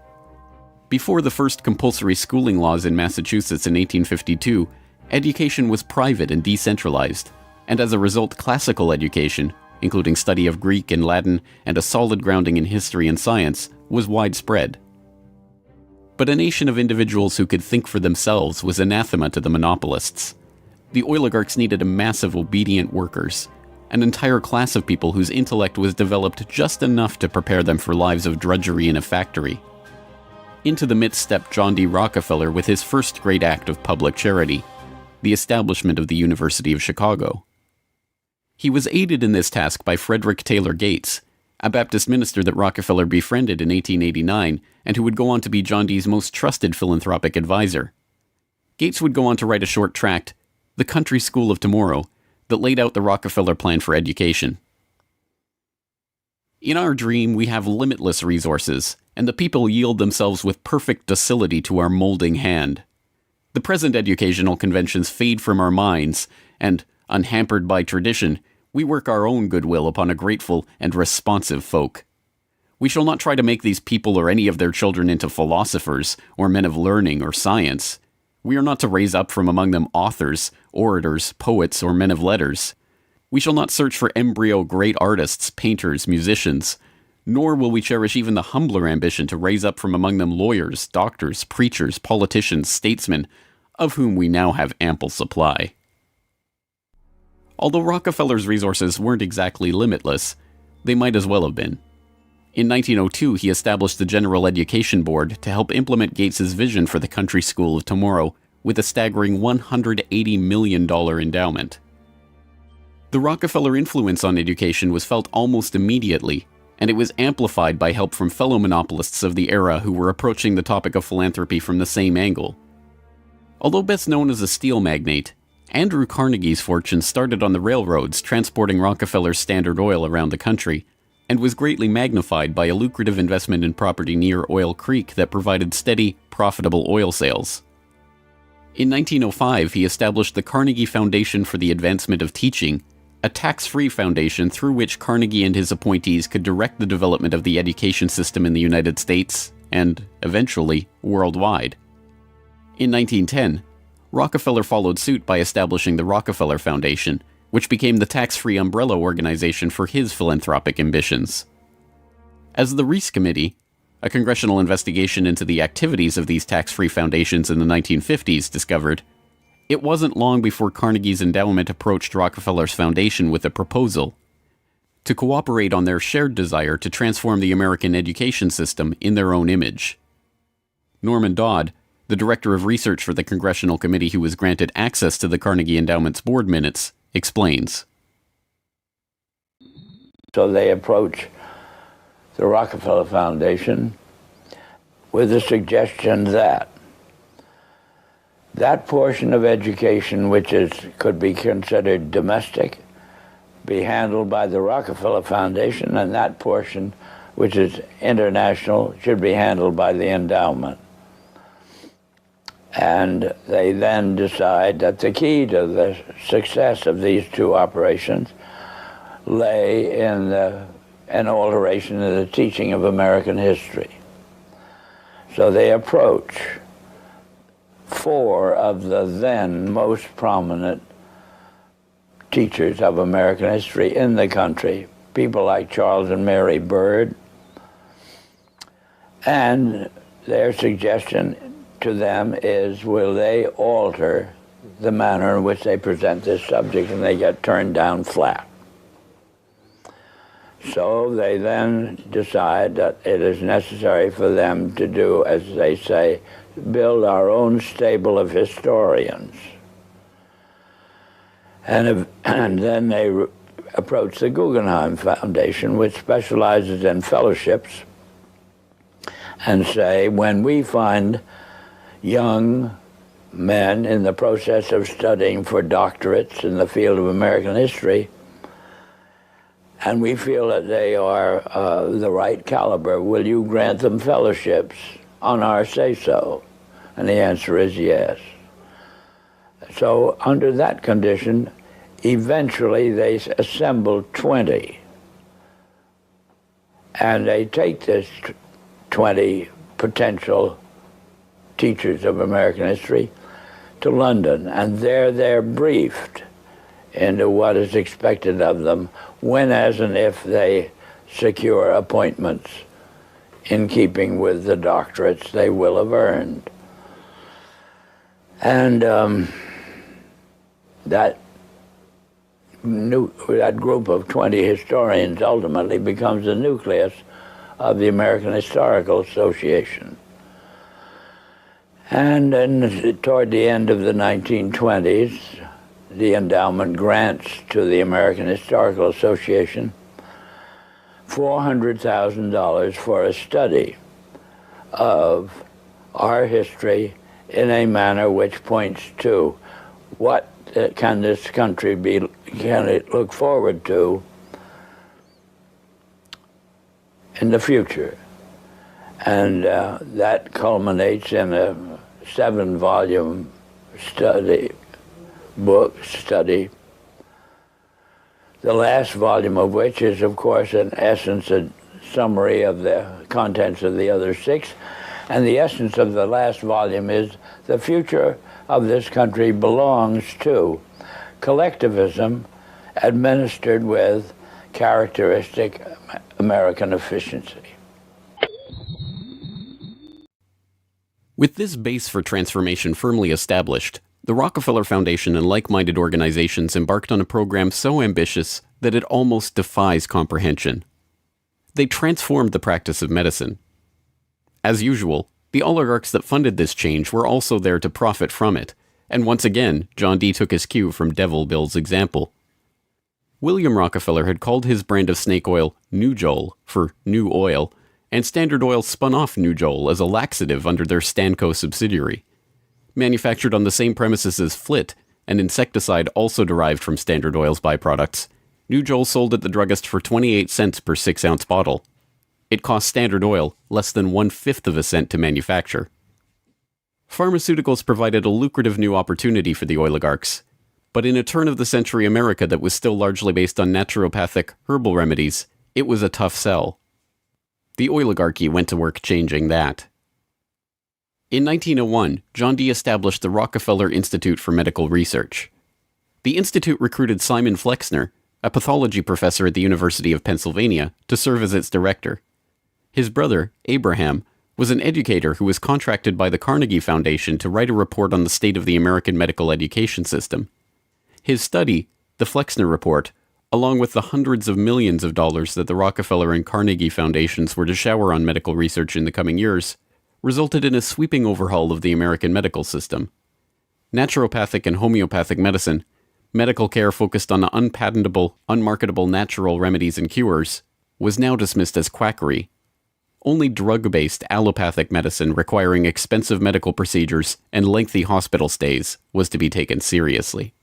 Before the first compulsory schooling laws in Massachusetts in 1852, education was private and decentralized, and as a result, classical education, including study of Greek and Latin and a solid grounding in history and science, was widespread. But a nation of individuals who could think for themselves was anathema to the monopolists. The oligarchs needed a mass of obedient workers, an entire class of people whose intellect was developed just enough to prepare them for lives of drudgery in a factory. Into the midst stepped John D. Rockefeller with his first great act of public charity, the establishment of the University of Chicago. He was aided in this task by Frederick Taylor Gates, a Baptist minister that Rockefeller befriended in 1889 and who would go on to be John D.'s most trusted philanthropic advisor. Gates would go on to write a short tract, The Country School of Tomorrow, that laid out the Rockefeller plan for education. In our dream, we have limitless resources, and the people yield themselves with perfect docility to our molding hand. The present educational conventions fade from our minds, and, unhampered by tradition, we work our own goodwill upon a grateful and responsive folk. We shall not try to make these people or any of their children into philosophers, or men of learning or science. We are not to raise up from among them authors, orators, poets, or men of letters. We shall not search for embryo great artists, painters, musicians, nor will we cherish even the humbler ambition to raise up from among them lawyers, doctors, preachers, politicians, statesmen, of whom we now have ample supply. Although Rockefeller's resources weren't exactly limitless, they might as well have been. In 1902, he established the General Education Board to help implement Gates's vision for the Country School of Tomorrow with a staggering $180 million endowment. The Rockefeller influence on education was felt almost immediately, and it was amplified by help from fellow monopolists of the era who were approaching the topic of philanthropy from the same angle. Although best known as a steel magnate, Andrew Carnegie's fortune started on the railroads transporting Rockefeller's Standard Oil around the country, and was greatly magnified by a lucrative investment in property near Oil Creek that provided steady, profitable oil sales. In 1905, he established the Carnegie Foundation for the Advancement of Teaching, a tax-free foundation through which Carnegie and his appointees could direct the development of the education system in the United States, and, eventually, worldwide. In 1910, Rockefeller followed suit by establishing the Rockefeller Foundation, which became the tax-free umbrella organization for his philanthropic ambitions. As the Reese Committee, a congressional investigation into the activities of these tax-free foundations in the 1950s, discovered, it wasn't long before Carnegie's endowment approached Rockefeller's foundation with a proposal to cooperate on their shared desire to transform the American education system in their own image. Norman Dodd, the director of research for the congressional committee who was granted access to the Carnegie Endowment's board minutes, explains. So they approach the Rockefeller Foundation with the suggestion that that portion of education which could be considered domestic be handled by the Rockefeller Foundation, and that portion which is international should be handled by the endowment. And they then decide that the key to the success of these two operations lay in an alteration of the teaching of American history. So they approach four of the then most prominent teachers of American history in the country, people like Charles and Mary Bird, and their suggestion to them is, will they alter the manner in which they present this subject, and they get turned down flat. So they then decide that it is necessary for them to do, as they say, build our own stable of historians. And then they approach the Guggenheim Foundation, which specializes in fellowships, and say, when we find young men in the process of studying for doctorates in the field of American history, and we feel that they are the right caliber, will you grant them fellowships on our say-so? And the answer is yes. So under that condition, eventually they assemble 20. And they take this 20 potential teachers of American history to London, and there they're briefed into what is expected of them when, as and if they secure appointments in keeping with the doctorates they will have earned. And that group of 20 historians ultimately becomes the nucleus of the American Historical Association. And then toward the end of the 1920s, the endowment grants to the American Historical Association $400,000 for a study of our history in a manner which points to what can this country can it look forward to in the future. And that culminates in a 7-volume study, the last volume of which is, of course, in essence a summary of the contents of the other 6. And the essence of the last volume is the future of this country belongs to collectivism administered with characteristic American efficiency. With this base for transformation firmly established, the Rockefeller Foundation and like-minded organizations embarked on a program so ambitious that it almost defies comprehension. They transformed the practice of medicine. As usual, the oligarchs that funded this change were also there to profit from it, and once again, John D. took his cue from Devil Bill's example. William Rockefeller had called his brand of snake oil Nujol for new oil, and Standard Oil spun off Nujol as a laxative under their Stanco subsidiary. Manufactured on the same premises as Flit, an insecticide also derived from Standard Oil's byproducts, Nujol sold at the druggist for 28 cents per 6-ounce bottle. It cost Standard Oil less than 1/5 of a cent to manufacture. Pharmaceuticals provided a lucrative new opportunity for the oligarchs, but in a turn-of-the-century America that was still largely based on naturopathic, herbal remedies, it was a tough sell. The oligarchy went to work changing that. In 1901, John D. established the Rockefeller Institute for Medical Research. The institute recruited Simon Flexner, a pathology professor at the University of Pennsylvania, to serve as its director. His brother, Abraham, was an educator who was contracted by the Carnegie Foundation to write a report on the state of the American medical education system. His study, the Flexner Report, along with the hundreds of millions of dollars that the Rockefeller and Carnegie Foundations were to shower on medical research in the coming years, resulted in a sweeping overhaul of the American medical system. Naturopathic and homeopathic medicine, medical care focused on unpatentable, unmarketable natural remedies and cures, was now dismissed as quackery. Only drug-based allopathic medicine requiring expensive medical procedures and lengthy hospital stays was to be taken seriously.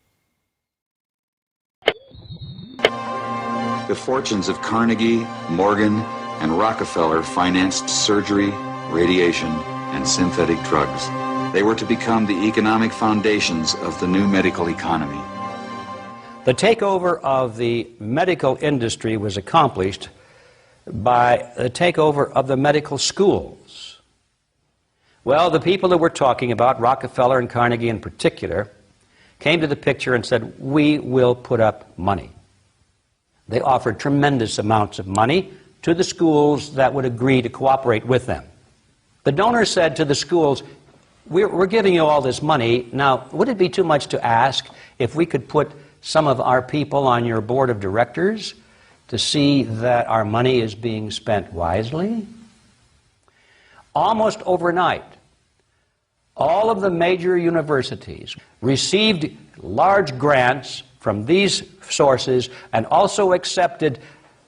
The fortunes of Carnegie, Morgan, and Rockefeller financed surgery, radiation, and synthetic drugs. They were to become the economic foundations of the new medical economy. The takeover of the medical industry was accomplished by the takeover of the medical schools. Well, the people that we're talking about, Rockefeller and Carnegie in particular, came to the picture and said, we will put up money. They offered tremendous amounts of money to the schools that would agree to cooperate with them. The donors said to the schools, we're giving you all this money. Now, would it be too much to ask if we could put some of our people on your board of directors to see that our money is being spent wisely? Almost overnight, all of the major universities received large grants from these sources and also accepted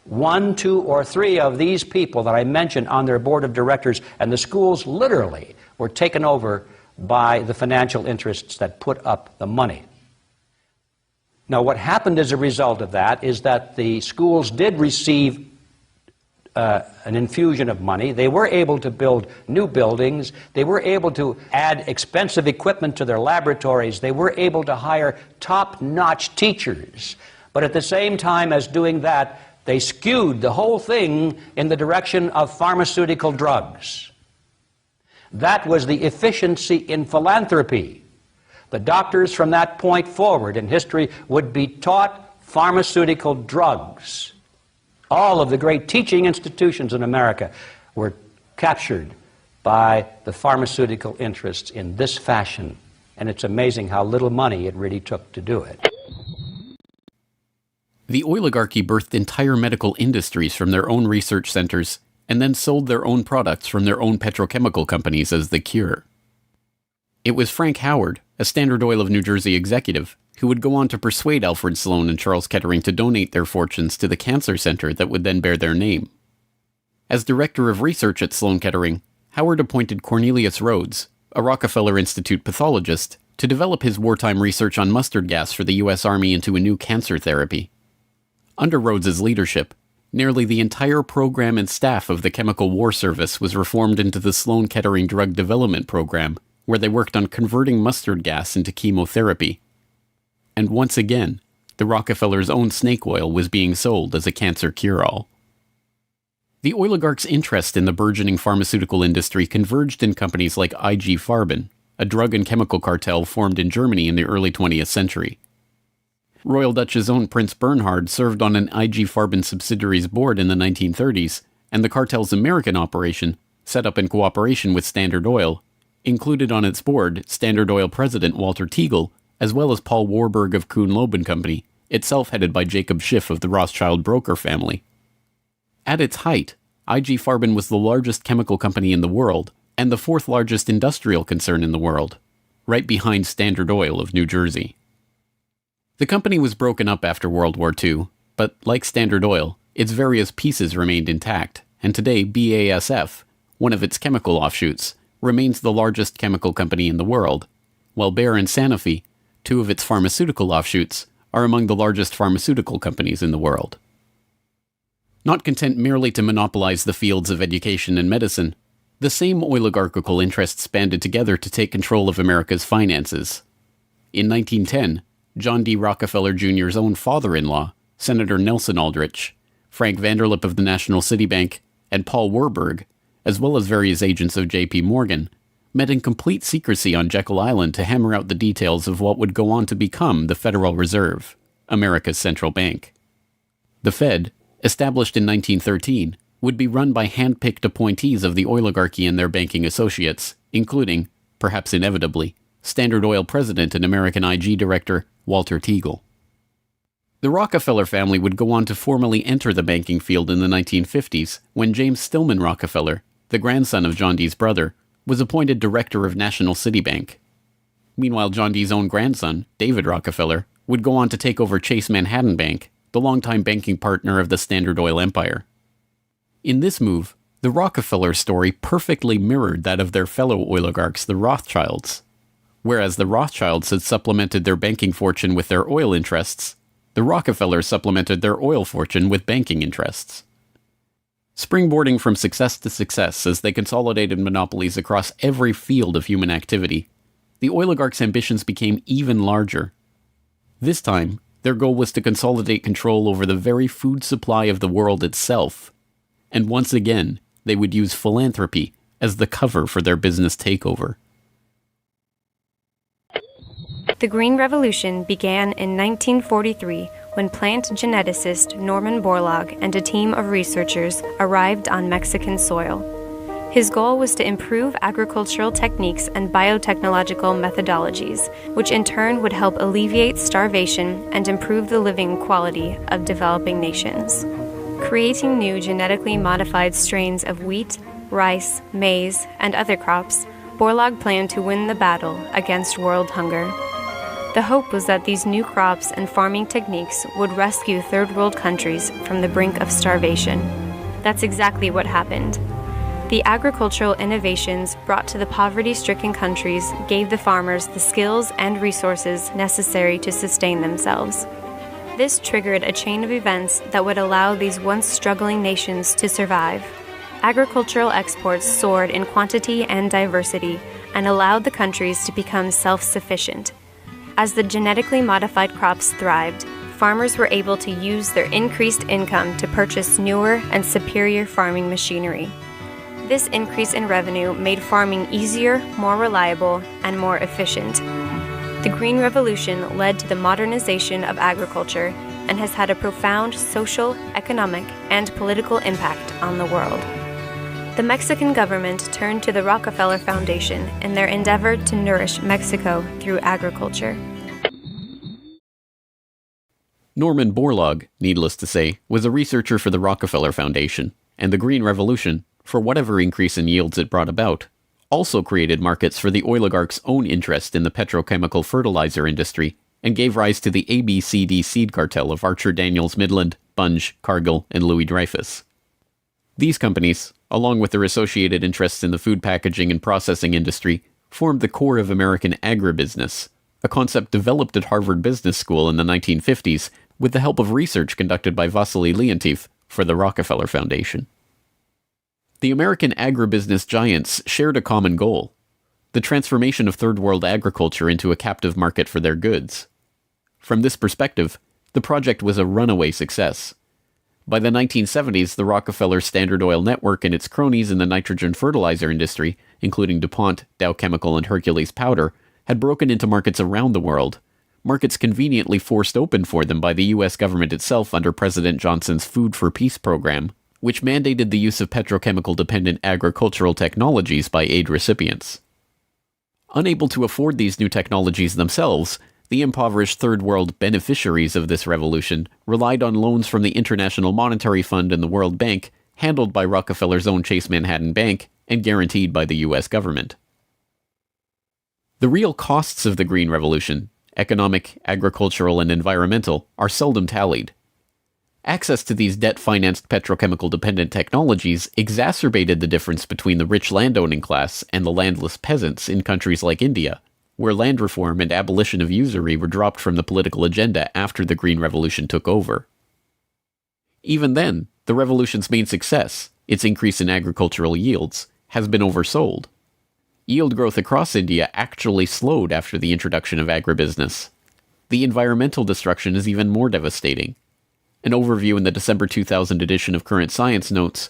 1, 2, or 3 of these people that I mentioned on their board of directors, and the schools literally were taken over by the financial interests that put up the money. Now, what happened as a result of that is that the schools did receive an infusion of money. They were able to build new buildings. They were able to add expensive equipment to their laboratories. They were able to hire top-notch teachers. But at the same time as doing that, they skewed the whole thing in the direction of pharmaceutical drugs. That was the efficiency in philanthropy. The doctors from that point forward in history would be taught pharmaceutical drugs. All of the great teaching institutions in America were captured by the pharmaceutical interests in this fashion. And it's amazing how little money it really took to do it. The oligarchy birthed entire medical industries from their own research centers and then sold their own products from their own petrochemical companies as the cure. It was Frank Howard, a Standard Oil of New Jersey executive, who would go on to persuade Alfred Sloan and Charles Kettering to donate their fortunes to the cancer center that would then bear their name. As director of research at Sloan Kettering, Howard appointed Cornelius Rhodes, a Rockefeller Institute pathologist, to develop his wartime research on mustard gas for the U.S. Army into a new cancer therapy. Under Rhodes's leadership, nearly the entire program and staff of the Chemical War Service was reformed into the Sloan Kettering Drug Development Program, where they worked on converting mustard gas into chemotherapy. And once again, the Rockefellers' own snake oil was being sold as a cancer cure-all. The oligarchs' interest in the burgeoning pharmaceutical industry converged in companies like IG Farben, a drug and chemical cartel formed in Germany in the early 20th century. Royal Dutch's own Prince Bernhard served on an IG Farben subsidiary's board in the 1930s, and the cartel's American operation, set up in cooperation with Standard Oil, included on its board Standard Oil president Walter Teagle, as well as Paul Warburg of Kuhn-Loeb and Company, itself headed by Jacob Schiff of the Rothschild broker family. At its height, IG Farben was the largest chemical company in the world, and the fourth largest industrial concern in the world, right behind Standard Oil of New Jersey. The company was broken up after World War II, but like Standard Oil, its various pieces remained intact, and today BASF, one of its chemical offshoots, remains the largest chemical company in the world, while Bayer and Sanofi, two of its pharmaceutical offshoots, are among the largest pharmaceutical companies in the world. Not content merely to monopolize the fields of education and medicine, the same oligarchical interests banded together to take control of America's finances. In 1910, John D. Rockefeller Jr.'s own father-in-law, Senator Nelson Aldrich, Frank Vanderlip of the National City Bank, and Paul Warburg, as well as various agents of J.P. Morgan, met in complete secrecy on Jekyll Island to hammer out the details of what would go on to become the Federal Reserve, America's central bank. The Fed, established in 1913, would be run by hand-picked appointees of the oligarchy and their banking associates, including, perhaps inevitably, Standard Oil president and American IG director Walter Teagle. The Rockefeller family would go on to formally enter the banking field in the 1950s when James Stillman Rockefeller, the grandson of John D.'s brother, was appointed director of National City Bank. Meanwhile, John D.'s own grandson, David Rockefeller, would go on to take over Chase Manhattan Bank, the longtime banking partner of the Standard Oil empire. In this move, the Rockefeller story perfectly mirrored that of their fellow oligarchs, the Rothschilds. Whereas the Rothschilds had supplemented their banking fortune with their oil interests, the Rockefellers supplemented their oil fortune with banking interests. Springboarding from success to success as they consolidated monopolies across every field of human activity, the oligarchs' ambitions became even larger. This time, their goal was to consolidate control over the very food supply of the world itself. And once again, they would use philanthropy as the cover for their business takeover. The Green Revolution began in 1943 when plant geneticist Norman Borlaug and a team of researchers arrived on Mexican soil. His goal was to improve agricultural techniques and biotechnological methodologies, which in turn would help alleviate starvation and improve the living quality of developing nations. Creating new genetically modified strains of wheat, rice, maize, and other crops, Borlaug planned to win the battle against world hunger. The hope was that these new crops and farming techniques would rescue third world countries from the brink of starvation. That's exactly what happened. The agricultural innovations brought to the poverty-stricken countries gave the farmers the skills and resources necessary to sustain themselves. This triggered a chain of events that would allow these once struggling nations to survive. Agricultural exports soared in quantity and diversity and allowed the countries to become self-sufficient. As the genetically modified crops thrived, farmers were able to use their increased income to purchase newer and superior farming machinery. This increase in revenue made farming easier, more reliable, and more efficient. The Green Revolution led to the modernization of agriculture and has had a profound social, economic, and political impact on the world. The Mexican government turned to the Rockefeller Foundation in their endeavor to nourish Mexico through agriculture. Norman Borlaug, needless to say, was a researcher for the Rockefeller Foundation, and the Green Revolution, for whatever increase in yields it brought about, also created markets for the oligarch's own interest in the petrochemical fertilizer industry and gave rise to the ABCD seed cartel of Archer Daniels Midland, Bunge, Cargill, and Louis Dreyfus. These companies, along with their associated interests in the food packaging and processing industry, formed the core of American agribusiness, a concept developed at Harvard Business School in the 1950s with the help of research conducted by Vasily Leontief for the Rockefeller Foundation. The American agribusiness giants shared a common goal: the transformation of Third World agriculture into a captive market for their goods. From this perspective, the project was a runaway success. By the 1970s, the Rockefeller Standard Oil Network and its cronies in the nitrogen fertilizer industry, including DuPont, Dow Chemical, and Hercules Powder, had broken into markets around the world, markets conveniently forced open for them by the U.S. government itself under President Johnson's Food for Peace program, which mandated the use of petrochemical-dependent agricultural technologies by aid recipients. Unable to afford these new technologies themselves, the impoverished Third World beneficiaries of this revolution relied on loans from the International Monetary Fund and the World Bank, handled by Rockefeller's own Chase Manhattan Bank and guaranteed by the U.S. government. The real costs of the Green Revolution, economic, agricultural, and environmental, are seldom tallied. Access to these debt-financed petrochemical-dependent technologies exacerbated the difference between the rich landowning class and the landless peasants in countries like India, where land reform and abolition of usury were dropped from the political agenda after the Green Revolution took over. Even then, the revolution's main success, its increase in agricultural yields, has been oversold. Yield growth across India actually slowed after the introduction of agribusiness. The environmental destruction is even more devastating. An overview in the December 2000 edition of Current Science notes,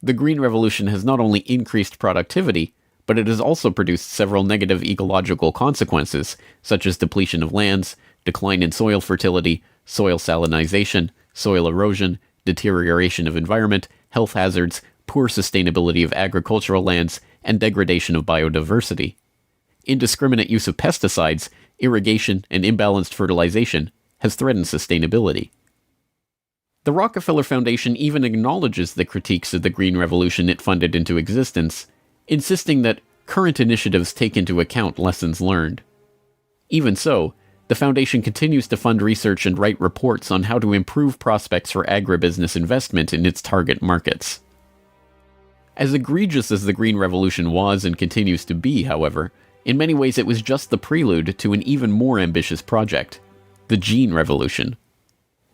the Green Revolution has not only increased productivity, but it has also produced several negative ecological consequences, such as depletion of lands, decline in soil fertility, soil salinization, soil erosion, deterioration of environment, health hazards, poor sustainability of agricultural lands, and degradation of biodiversity. Indiscriminate use of pesticides, irrigation, and imbalanced fertilization has threatened sustainability. The Rockefeller Foundation even acknowledges the critiques of the Green Revolution it funded into existence, insisting that current initiatives take into account lessons learned. Even so, the Foundation continues to fund research and write reports on how to improve prospects for agribusiness investment in its target markets. As egregious as the Green Revolution was and continues to be, however, in many ways it was just the prelude to an even more ambitious project, the Gene Revolution.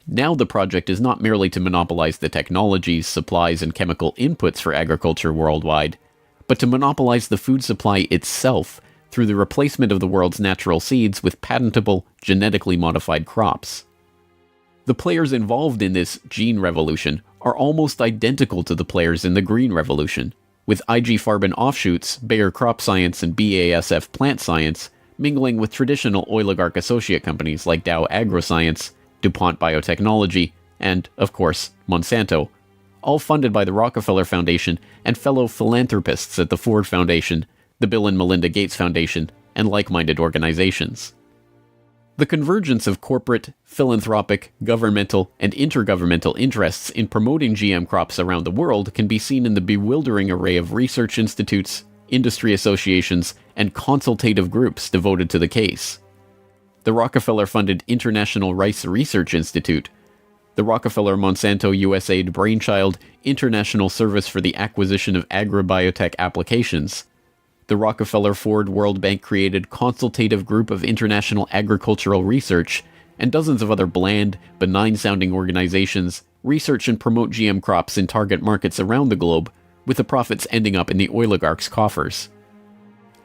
Now the project is not merely to monopolize the technologies, supplies, and chemical inputs for agriculture worldwide, but to monopolize the food supply itself through the replacement of the world's natural seeds with patentable, genetically modified crops. The players involved in this Gene Revolution are almost identical to the players in the Green Revolution, with IG Farben offshoots, Bayer Crop Science and BASF Plant Science, mingling with traditional oligarch associate companies like Dow AgroScience, DuPont Biotechnology, and, of course, Monsanto, all funded by the Rockefeller Foundation and fellow philanthropists at the Ford Foundation, the Bill and Melinda Gates Foundation, and like-minded organizations. The convergence of corporate, philanthropic, governmental, and intergovernmental interests in promoting GM crops around the world can be seen in the bewildering array of research institutes, industry associations, and consultative groups devoted to the case. The Rockefeller-funded International Rice Research Institute, the Rockefeller-Monsanto USAID Brainchild International Service for the Acquisition of Agrobiotech Applications, the Rockefeller-Ford World Bank-created Consultative Group of International Agricultural Research, and dozens of other bland, benign-sounding organizations research and promote GM crops in target markets around the globe, with the profits ending up in the oligarchs' coffers.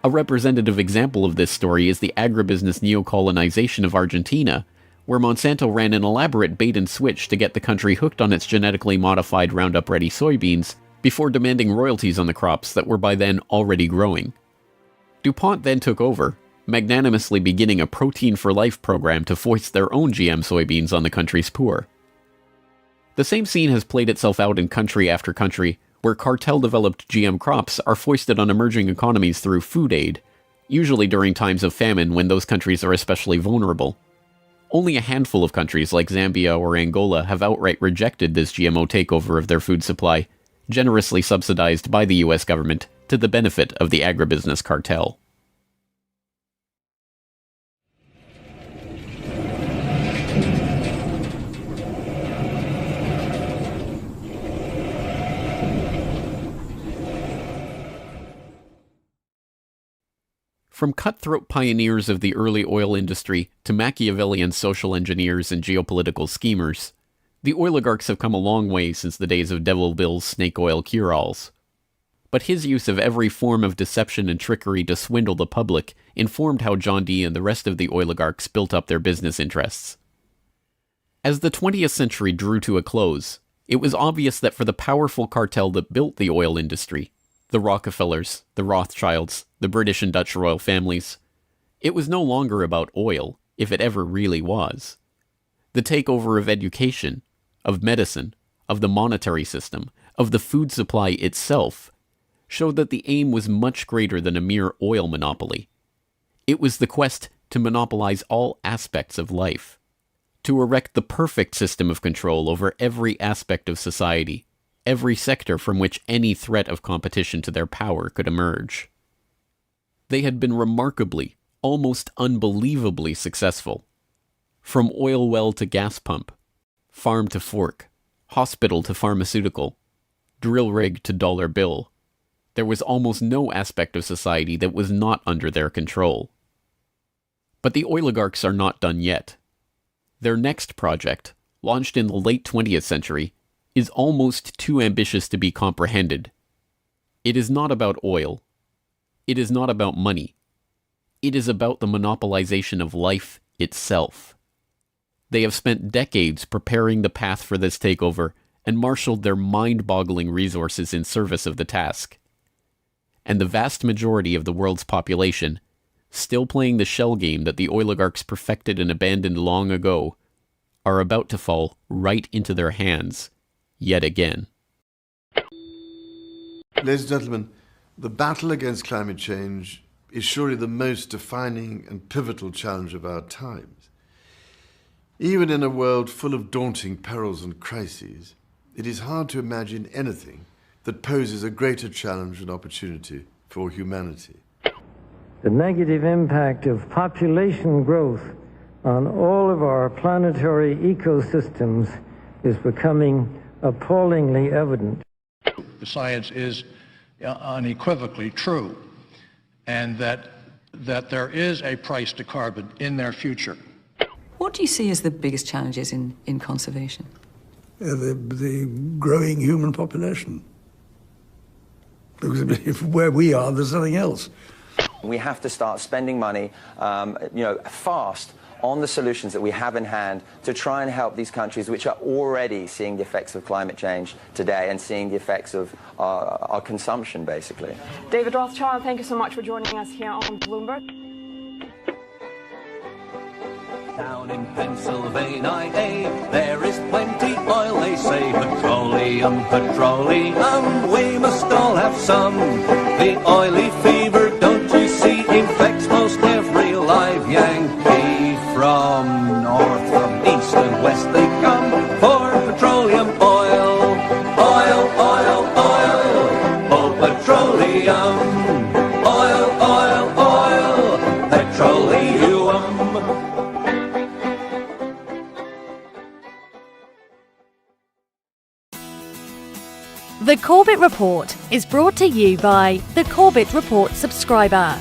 A representative example of this story is the agribusiness neocolonization of Argentina, where Monsanto ran an elaborate bait-and-switch to get the country hooked on its genetically modified Roundup-ready soybeans before demanding royalties on the crops that were by then already growing. DuPont then took over, magnanimously beginning a Protein for Life program to foist their own GM soybeans on the country's poor. The same scene has played itself out in country after country, where cartel-developed GM crops are foisted on emerging economies through food aid, usually during times of famine when those countries are especially vulnerable. Only a handful of countries like Zambia or Angola have outright rejected this GMO takeover of their food supply, generously subsidized by the US government to the benefit of the agribusiness cartel. From cutthroat pioneers of the early oil industry to Machiavellian social engineers and geopolitical schemers, the oligarchs have come a long way since the days of Devil Bill's snake oil cure-alls. But his use of every form of deception and trickery to swindle the public informed how John D. and the rest of the oligarchs built up their business interests. As the 20th century drew to a close, it was obvious that for the powerful cartel that built the oil industry, the Rockefellers, the Rothschilds, the British and Dutch royal families, it was no longer about oil, if it ever really was. The takeover of education, of medicine, of the monetary system, of the food supply itself, showed that the aim was much greater than a mere oil monopoly. It was the quest to monopolize all aspects of life, to erect the perfect system of control over every aspect of society, every sector from which any threat of competition to their power could emerge. They had been remarkably, almost unbelievably successful. From oil well to gas pump, farm to fork, hospital to pharmaceutical, drill rig to dollar bill, there was almost no aspect of society that was not under their control. But the oligarchs are not done yet. Their next project, launched in the late 20th century, is almost too ambitious to be comprehended. It is not about oil. It is not about money. It is about the monopolization of life itself. They have spent decades preparing the path for this takeover and marshaled their mind-boggling resources in service of the task. And the vast majority of the world's population, still playing the shell game that the oligarchs perfected and abandoned long ago, are about to fall right into their hands yet again. Ladies and gentlemen, the battle against climate change is surely the most defining and pivotal challenge of our times. Even in a world full of daunting perils and crises, it is hard to imagine anything that poses a greater challenge and opportunity for humanity. The negative impact of population growth on all of our planetary ecosystems is becoming appallingly evident. The science is unequivocally true, and that there is a price to carbon in their future. What do you see as the biggest challenges in conservation? The growing human population. Because if where we are, there's nothing else. We have to start spending money, fast on the solutions that we have in hand to try and help these countries which are already seeing the effects of climate change today and seeing the effects of our consumption, basically. David Rothschild, thank you so much for joining us here on Bloomberg. Down in Pennsylvania, there is plenty oil, they say. Petroleum, petroleum, we must all have some. The oily fever, don't you see, infects most every live Yankee. From north, from east and west they come for petroleum oil. Oil, oil, oil, oh petroleum. Oil, oil, oil, petroleum. The Corbett Report is brought to you by the Corbett Report subscriber.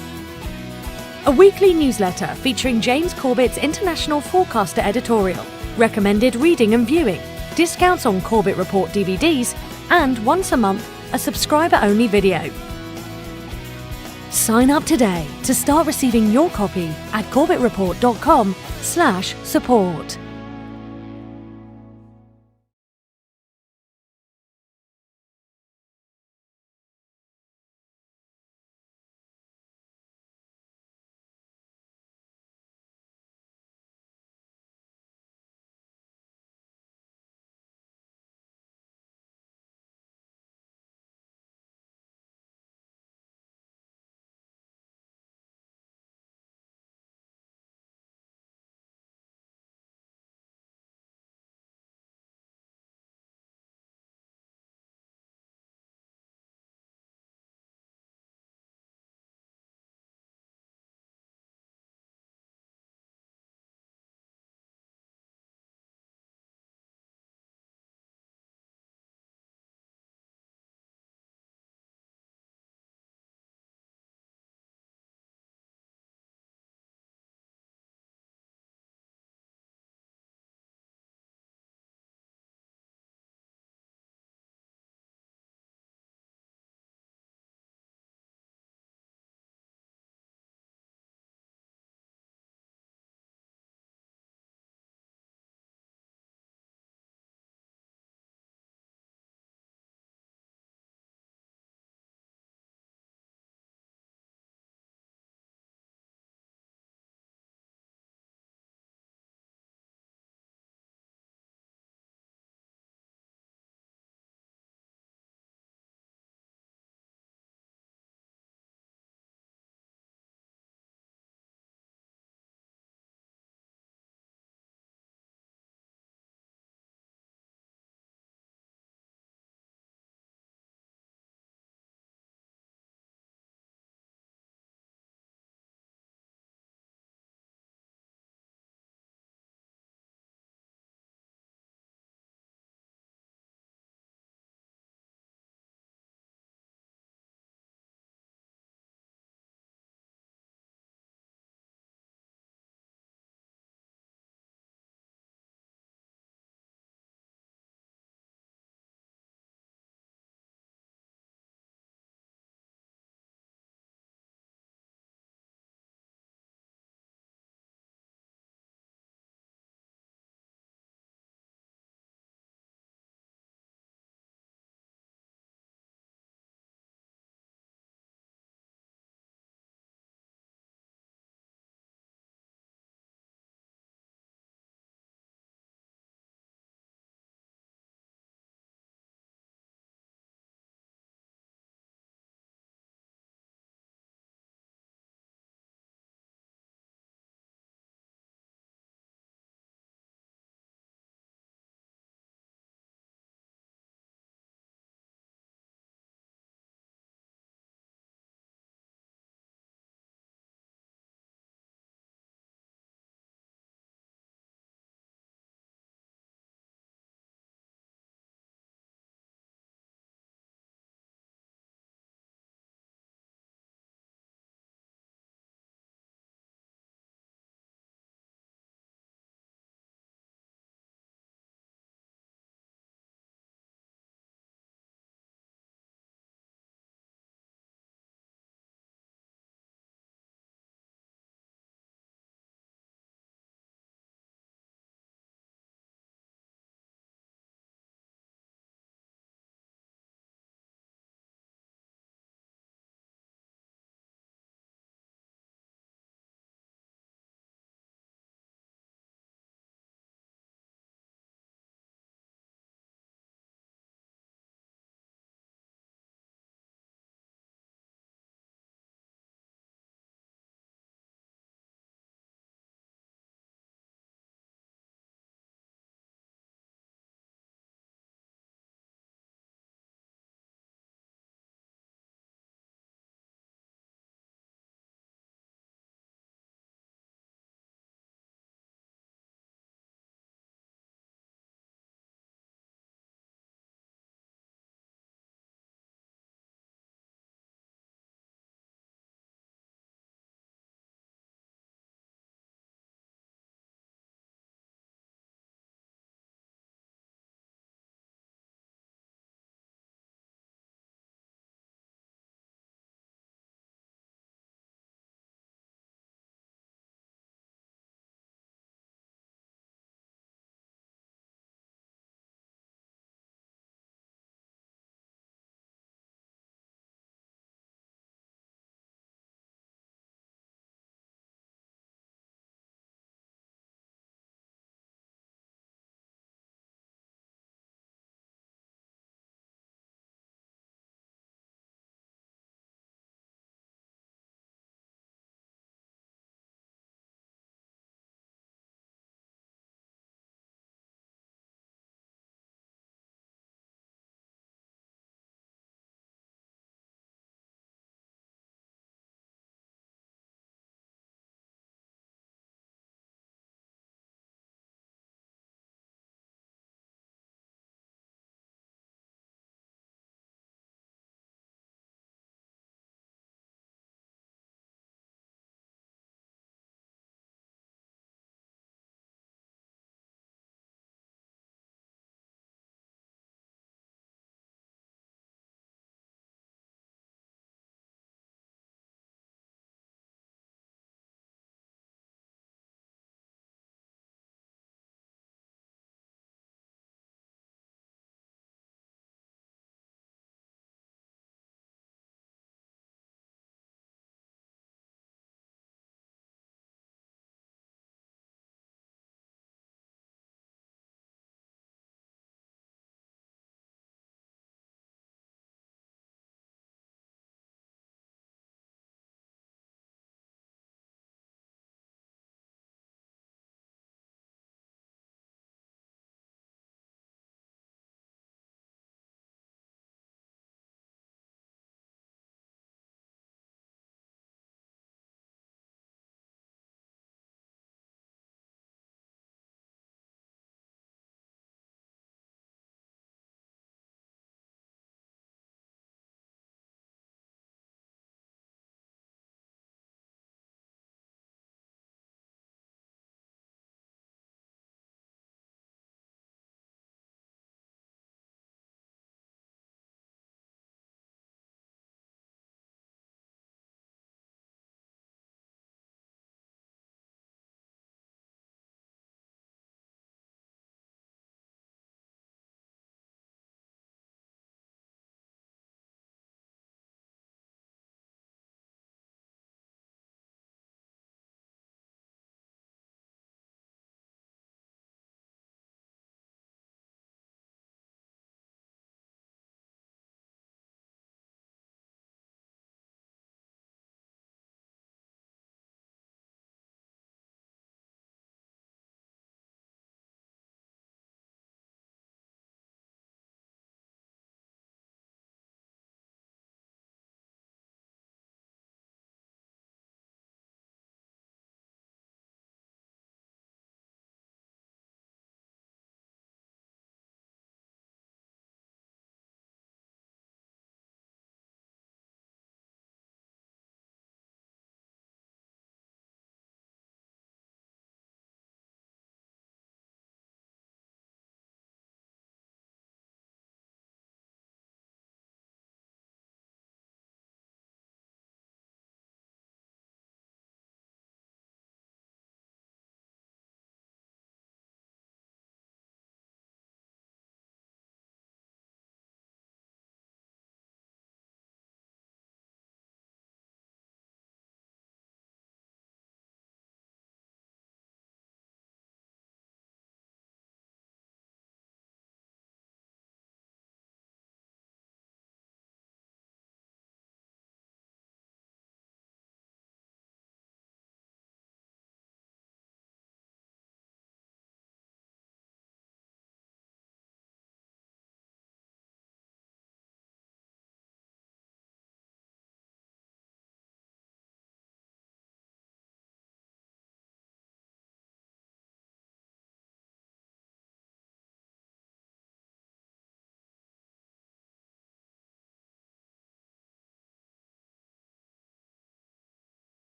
a weekly newsletter featuring James Corbett's International Forecaster editorial, recommended reading and viewing, discounts on Corbett Report DVDs, and once a month, a subscriber-only video. Sign up today to start receiving your copy at corbettreport.com/support.